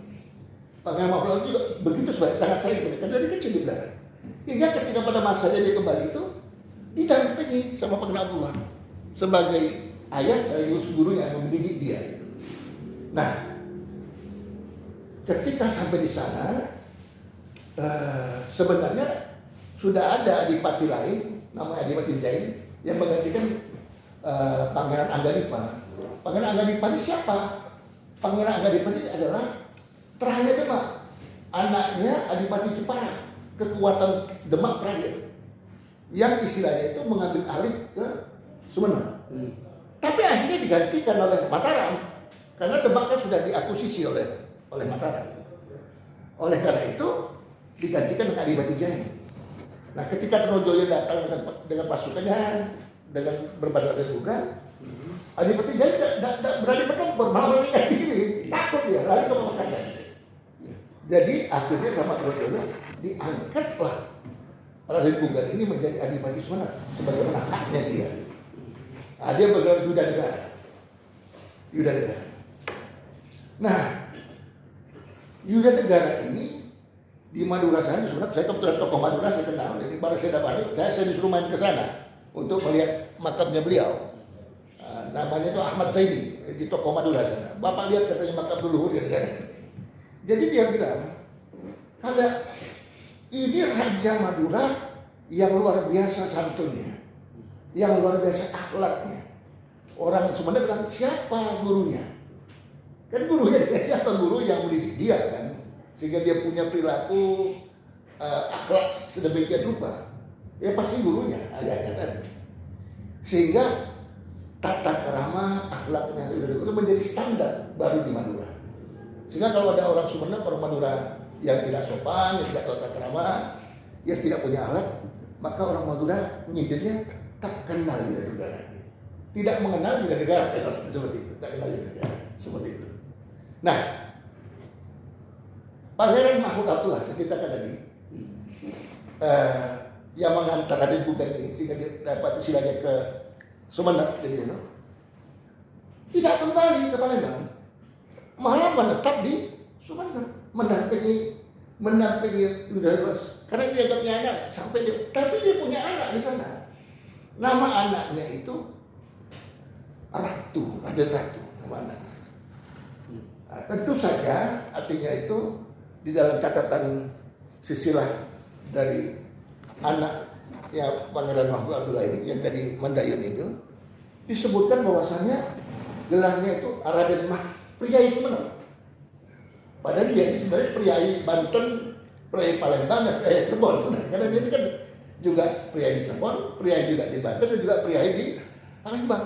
Pangeran Mahmud Abdullah juga begitu sangat sayang karena dari kecil dipelihara. Hingga ketika pada masanya dia kembali itu didampingi sama Pangeran Abdullah sebagai ayah sekaligus guru yang mendidik dia. Nah, ketika sampai di sana, sebenarnya sudah ada adipati lain, namanya Adipati Zain, yang menggantikan Pangeran Anggadipa. Pangeran Anggadipa ini siapa? Pangeran Anggadipa ini adalah terakhir Demak, anaknya Adipati Jepara, kekuatan Demak terakhir, yang istilahnya itu mengambil alih ke Sumeneb. Tapi akhirnya digantikan oleh Mataram, karena Demak kan sudah diakuisisi oleh Mataram. Oleh karena itu digantikan dengan Adipati Zain. Nah, ketika Trojoyo datang dengan pasukannya, dengan berbagai Bugan, Adipati Zain tidak berani bertempur, malah melihat diri, takut dia, lari ke Pamekasan. Jadi akhirnya sama Trojoyo diangkatlah Raden Bugan ini menjadi Adipati Sumeneb sebagai haknya dia. Nah, dia bergelar Yuda Negara. Nah, Yuda Negara ini di Madura sana, saya kebetulan tokoh Madura saya kenal. Jadi pada saya dapat, saya disuruh main ke sana untuk melihat makamnya beliau. Namanya itu Ahmad Saidi di tokoh Madura sana. Bapak lihat katanya makam leluhur di sana. Jadi dia bilang, ada ini Raja Madura yang luar biasa santunnya, yang luar biasa akhlaknya. Orang Sumeneb bilang, siapa gurunya? Kan gurunya siapa guru yang mendidik dia kan? Sehingga dia punya perilaku akhlak sedemikian rupa, ya pasti gurunya ayahnya tadi. Sehingga tata kerama akhlaknya itu menjadi standar baru di Madura. Sehingga kalau ada orang Sumeneb, orang Madura yang tidak sopan, yang tidak tata kerama, yang tidak punya akhlak, maka orang Madura nyindirnya tak kenal Yuda Negara, tidak mengenal Yuda Negara, seperti itu, tak kenal Yuda Negara, seperti itu. Nah, Pangeran Mahmud Abdullah saya ceritakan tadi yang mengantar Raden Bugan ini sehingga dia dapat istilahnya ke Sumeneb, jadi tidak kembali ke Palembang, malah menetap di Sumeneb, mendampingi Yuda Negara karena dia tidak punya anak sampai dia, tapi dia punya anak di sana. Nama anaknya itu Ratu, Raden Ratu nama anak. Nah, tentu saja artinya itu di dalam catatan silsilah dari anak ya Pangeran Mahmud Abdullah ini yang dari Mandayun itu disebutkan bahwasannya gelarnya itu Raden Priai Sumeneb. Padahal dia ini sebenarnya Priai Banten, Priai Palembang, dan Priai Cirebon sebenarnya. Karena dia ini kan juga Priai di Cirebon, Priai juga di Banten, dan juga Priai di Palembang.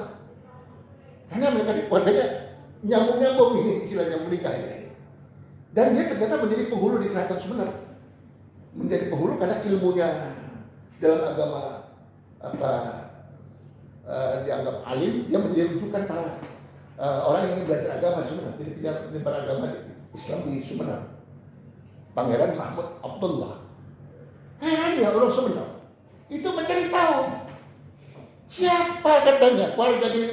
Karena mereka di keluarganya nyambung-nyambung ini istilahnya menikah ini. Dan dia ternyata menjadi penghulu di Keraton Sumeneb. Menjadi penghulu karena ilmunya dalam agama dianggap alim, dia menjadi rujukan para orang yang ingin belajar agama di Sumeneb. Jadi penyebar agama Islam di Sumeneb. Pangeran Mahmud Abdullah. Heran ya orang Sumeneb itu mencari tahu siapa katanya keluarga di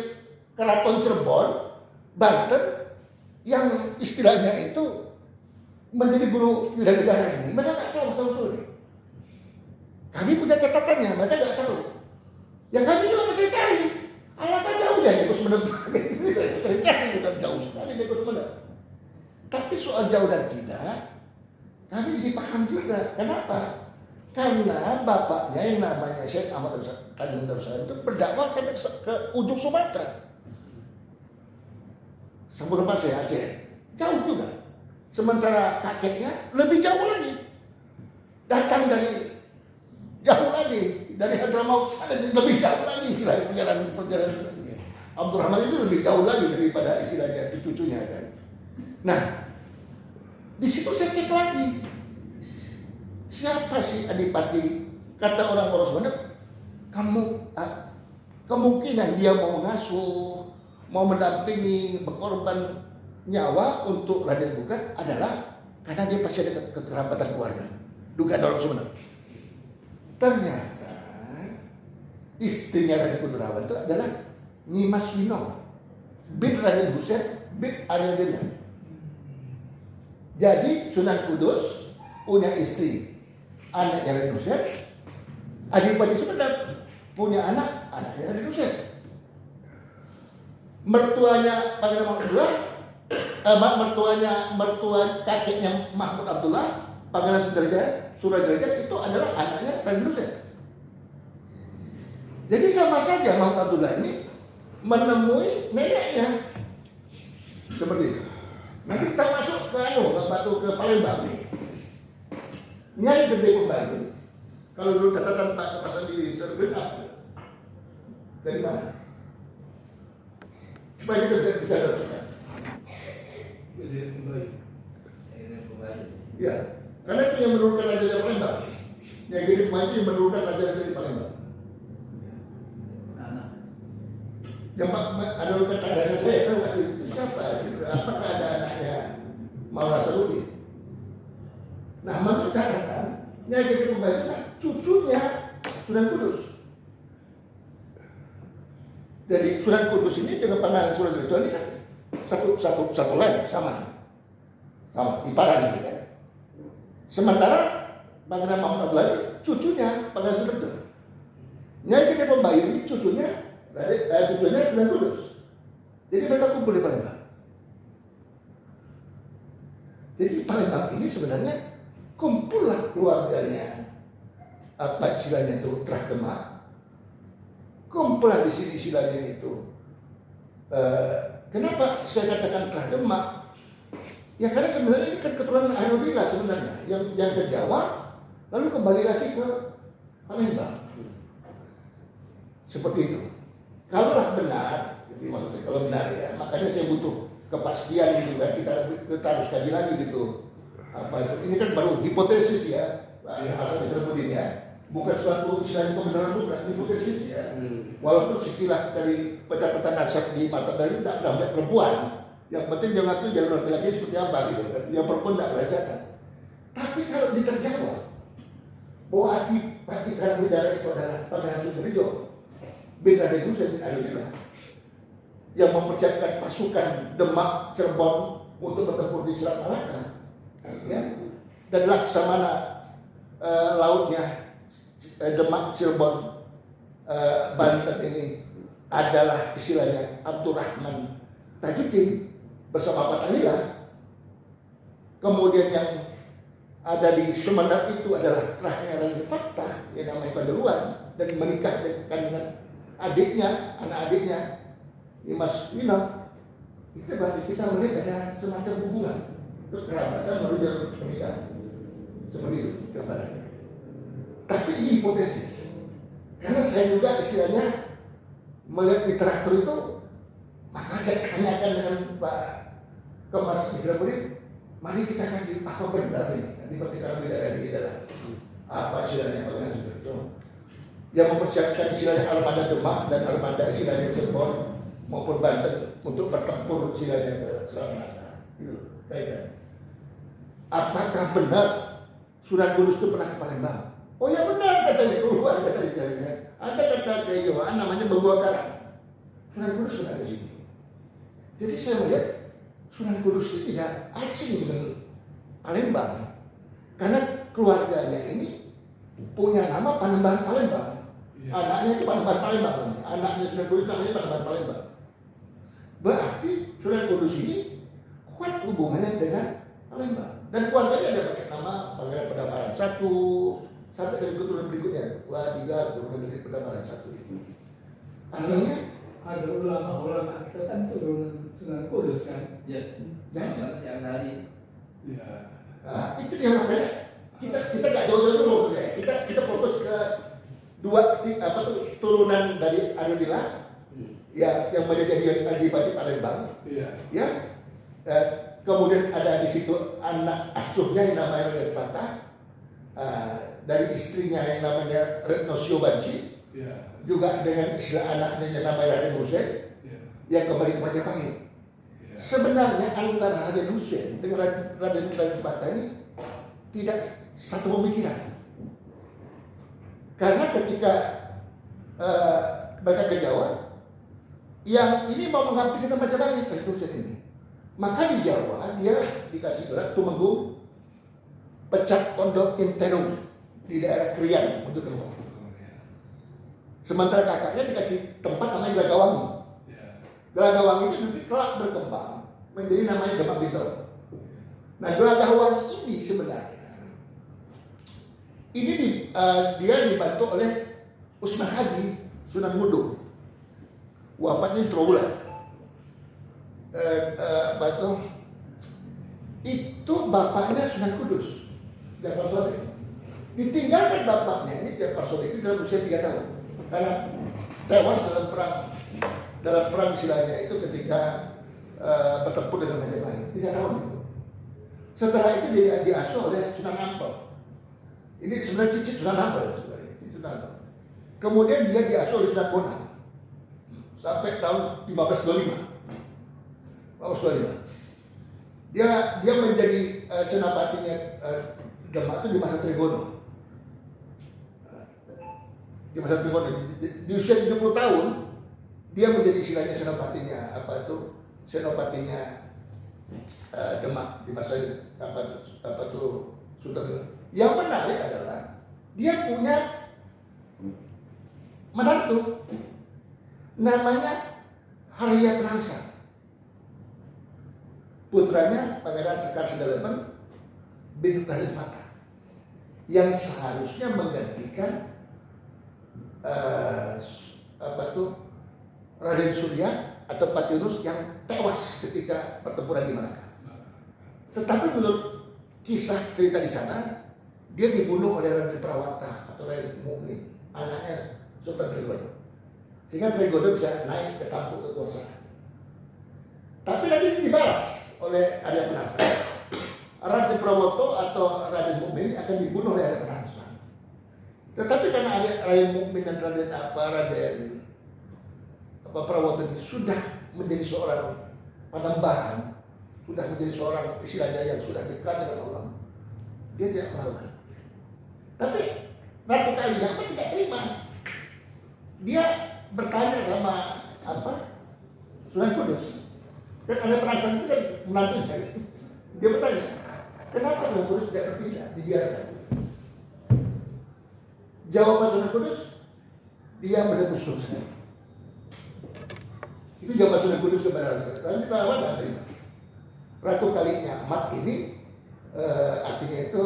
Keraton Cirebon, Banten yang istilahnya itu menjadi guru Yuda Negara ini. Mereka nggak tahu usul-usulnya. Kami punya catatannya, mereka nggak tahu. Yang kami juga mencari. Alangkah jauhnya dia Sumeneb. Cari kita jauh sekali dia Sumeneb. Tapi soal jauh dan tidak, kami jadi paham juga. Kenapa? Karena bapaknya yang namanya Syekh Ahmad Tanjung Darussalam itu berdakwah sampai ke ujung Sumatera. Sampai saya Aceh. Jauh juga. Sementara kakeknya lebih jauh lagi. Datang dari jauh lagi. Dari Hadramaut sana lebih jauh lagi istilahnya perjalanan Abdurrahman itu lebih jauh lagi daripada istilahnya cucunya kan. Nah, di situ saya cek lagi. Siapa sih Adipati? Kata orang-orang Sumeneb, kemungkinan dia mau ngasuh, mau mendampingi, berkorban nyawa untuk Raden Bukan adalah karena dia pasti ada kekerabatan keluarga. Dugaan orang Sumeneb. Ternyata istrinya Raden Kudurawan itu adalah Nyi Mas Wino bin Raden Husein bin Arya. Jadi Sunan Kudus punya istri anaknya Raden Husein, Adipati Sumeneb punya anaknya Raden Husein. Mertuanya Pangeran Mahmud Abdullah, mertua kakeknya Mahmud Abdullah, Pangeran Surajarajat itu adalah anaknya Raden Husein. Jadi sama saja Mahmud Abdullah ini menemui neneknya seperti itu. Nanti kita masuk ke Palembang nih. Nyai Gede Pembantu. Kalau dulu catatan Pak Pasal di Serbin apa? Dari mana? Supaya kita bisa teruskan. Jadi kembali. Ya, karena itu yang menurunkan Raja dari Palembang. Nyai Gede Pembantu yang menurunkan Raja dari Palembang. Yang ada tetangganya saya kan siapa? Apakah ada anaknya Maula Sarudi? Nah, menurut catatan, Nyai Gede Pembantu kan cucunya Sunan Kudus. Dari Sunan Kudus ini dengan Pangeran Surajarajat ini kan satu lain sama iparan gitu kan. Sementara Pangeran Mahmud Abdullah ini cucunya Pangeran Surajarajat. Nyai Gede Pembantu ini cucunya Sunan Kudus. Jadi mereka kumpul di Palembang. Jadi Palembang ini sebenarnya kumpullah keluarganya apa istilahnya itu Trah Demak. Kumpullah di sini istilahnya itu. Kenapa saya katakan Trah Demak? Ya karena sebenarnya ini kan keturunan Ainulillah sebenarnya yang ke Jawa lalu kembali lagi ke Palembang. Seperti itu. Kalaulah benar, jadi maksudnya kalau benar ya, makanya saya butuh kepastian gitu kan, kita harus kaji lagi gitu. Apa itu? Ini kan baru hipotesis ya, asal disebutkan ya, bukan suatu istilahnya kebenaran, bukan hipotesis ya. Walaupun istilah dari pencatatan nasab di mata dari tidak ada perempuan, yang penting jangan tuh jalur laki-laki seperti apa gitu kan, yang perempuan tidak belajarkan. Tapi kalau diterjawab bahwa Adipati Karangwidara itu adalah Pangeran Sundarijo, beda dari Husein bin Arya yang mempersiapkan pasukan Demak, Cirebon untuk bertempur di Selat Malaka, ya. Dan Laksamana lautnya Demak, Cirebon, Banten ini adalah istilahnya Abdurrahman Tajuddin bersama Fathahillah. Kemudian yang ada di Sumeneb itu adalah Trahnya Raden Fathah yang namanya Panderuan dan menikah dengan adiknya, anak adiknya Mas Wino. Itu berarti kita melihat ada semacam hubungan kekerabatan melalui jalur pernikahan seperti itu gambarannya. Tapi ini hipotesis karena saya juga istilahnya melihat literatur itu, maka saya tanyakan dengan Pak Kemas Israeli, mari kita kaji apa benar ini Adipati Karangwidara ini adalah apa istilahnya Pangeran Sundarijo. yang mempersiapkan istilahnya armada Demak dan armada istilahnya Cirebon maupun Banten untuk bertempur istilahnya ke Selat Melaka. Gitu, kaitannya. Apakah benar Sunan Kudus itu pernah ke Palembang? Oh ya benar, katanya keluar katanya. Ada kata ke Yohan namanya Benggoa Karang. Sunan Kudus sudah ada sini. Jadi saya melihat Sunan Kudus itu tidak asing dengan Palembang, karena keluarganya ini punya nama Panembahan Palembang. Anaknya itu Panembahan Palembang. Anaknya Sunan Kudus namanya Panembahan Palembang. Berarti Sunan Kudus ini kuat hubungannya dengan Palembang. Dan keluarganya ada pakai nama Pangeran Pedamaran 1 sampai ke keturunan berikutnya, 2, 3 keturunan dari Pedamaran 1 itu. Artinya ada ulama-ulama kita kan turunan Sunan Kudus kan. Ya. Ya. Sama si Azhari. Ya. Nah, itu dia makanya kita nggak jauh-jauh dulu ya. Kita fokus ke turunan dari Adonila ya, yang menjadi Adipati Palembang. Iya. Ya. Kemudian ada di situ anak asuhnya yang namanya Raden Fatah, dari istrinya yang namanya Retno Siobanci, Iya. juga dengan istilah anaknya yang namanya Raden Hussein, Iya. yang kembali ke Majapahit. Iya. Sebenarnya antara Raden Hussein dengan Raden Fatah ini tidak satu pemikiran. Karena ketika mereka ke Jawa, yang ini mau mengabdi dengan Majapahit, Raden Hussein ini. Maka di Jawa dia dikasih gelar Tumenggung Pecak Pondok Intenung di daerah Krian untuk keluar. Sementara kakaknya dikasih tempat namanya Gelagawangi. Gelagawangi itu nanti kelak berkembang menjadi namanya Demak Bintoro. Nah, Gelagawangi ini sebenarnya ini dia dibantu oleh Usman Haji Sunan Ngudung. Wafatnya di Trowulan. Itu bapaknya Sunan Kudus, Jafar Sodik. Ditinggalkan bapaknya ini, Jafar Sodik itu dalam usia 3 tahun, karena tewas dalam perang istilahnya itu ketika bertempur dengan Majapahit. 3 tahun itu. Setelah itu dia diasuh oleh Sunan Ampel. Ini sebenarnya cicit Sunan Ampel sebenarnya. Kemudian dia diasuh oleh Sunan Bonang sampai tahun 1525. Dia menjadi senapatinya Demak itu di masa Trigono. Di masa Trigono di usia 70 tahun dia menjadi istilahnya senapatinya senapatinya Demak di masa Sultan. Yang menarik adalah dia punya menantu namanya Haria Penangsa. Putranya Pangeran Sekar Sidalemen bin Raden Fatah, yang seharusnya menggantikan Raden Surya atau Patinus yang tewas ketika pertempuran di Malaka. Tetapi menurut kisah cerita di sana, dia dibunuh oleh Raden Prawata atau Raden Mukmin, anaknya Sultan Trenggono, sehingga Trenggono bisa naik ke tampuk kekuasaan. Tapi nanti dibalas oleh Arya Penangsa. Raden Prawoto atau Raden Mukmin akan dibunuh oleh Arya Penangsa. Tetapi karena Raden Mukmin dan Raden Prawoto ini sudah menjadi seorang Panembahan, sudah menjadi seorang istilahnya yang sudah dekat dengan Allah, dia tidak melakukan. Tapi Ratu Kalijaga tidak terima. Dia bertanya sama Sunan Kudus. Dan ada perasaan itu kan menantunya. Dia bertanya, kenapa Sunan Kudus tidak berpindah, dibiarkan? Jawaban Sunan Kudus, dia menebus dosa. Itu jawaban Sunan Kudus kepada Ratu. Tapi kita lawan terima. Ratu Kalijaga ini artinya itu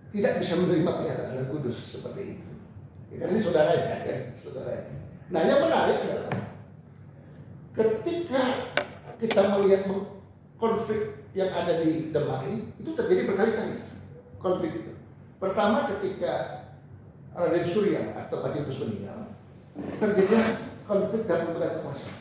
tidak bisa menerima pernyataan Sunan Kudus seperti itu. Karena ini saudaranya, saudaranya. Nah, yang menarik adalah ketika kita melihat konflik yang ada di Demak ini, itu terjadi berkali-kali konflik itu. Pertama ketika Raden Surya atau Patinus meninggal, terjadi konflik dan perebutan kuasa.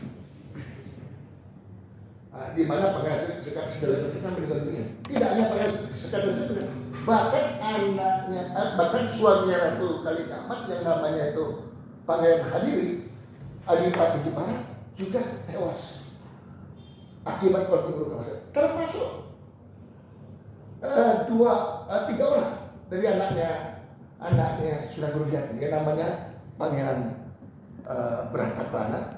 Di mana Pangeran Sekar Sidalemen kita meninggal dunia. Tidak hanya Pangeran Sekar Sidalemen, Bahkan anaknya, bahkan suaminya Ratu Kalijamat yang namanya itu Pangeran Hadiri, Adipati Jepara juga tewas akibat konflik kekuasaan. Termasuk 3 orang dari anaknya Sunan Gunung Jati yang namanya Pangeran Berantakrana,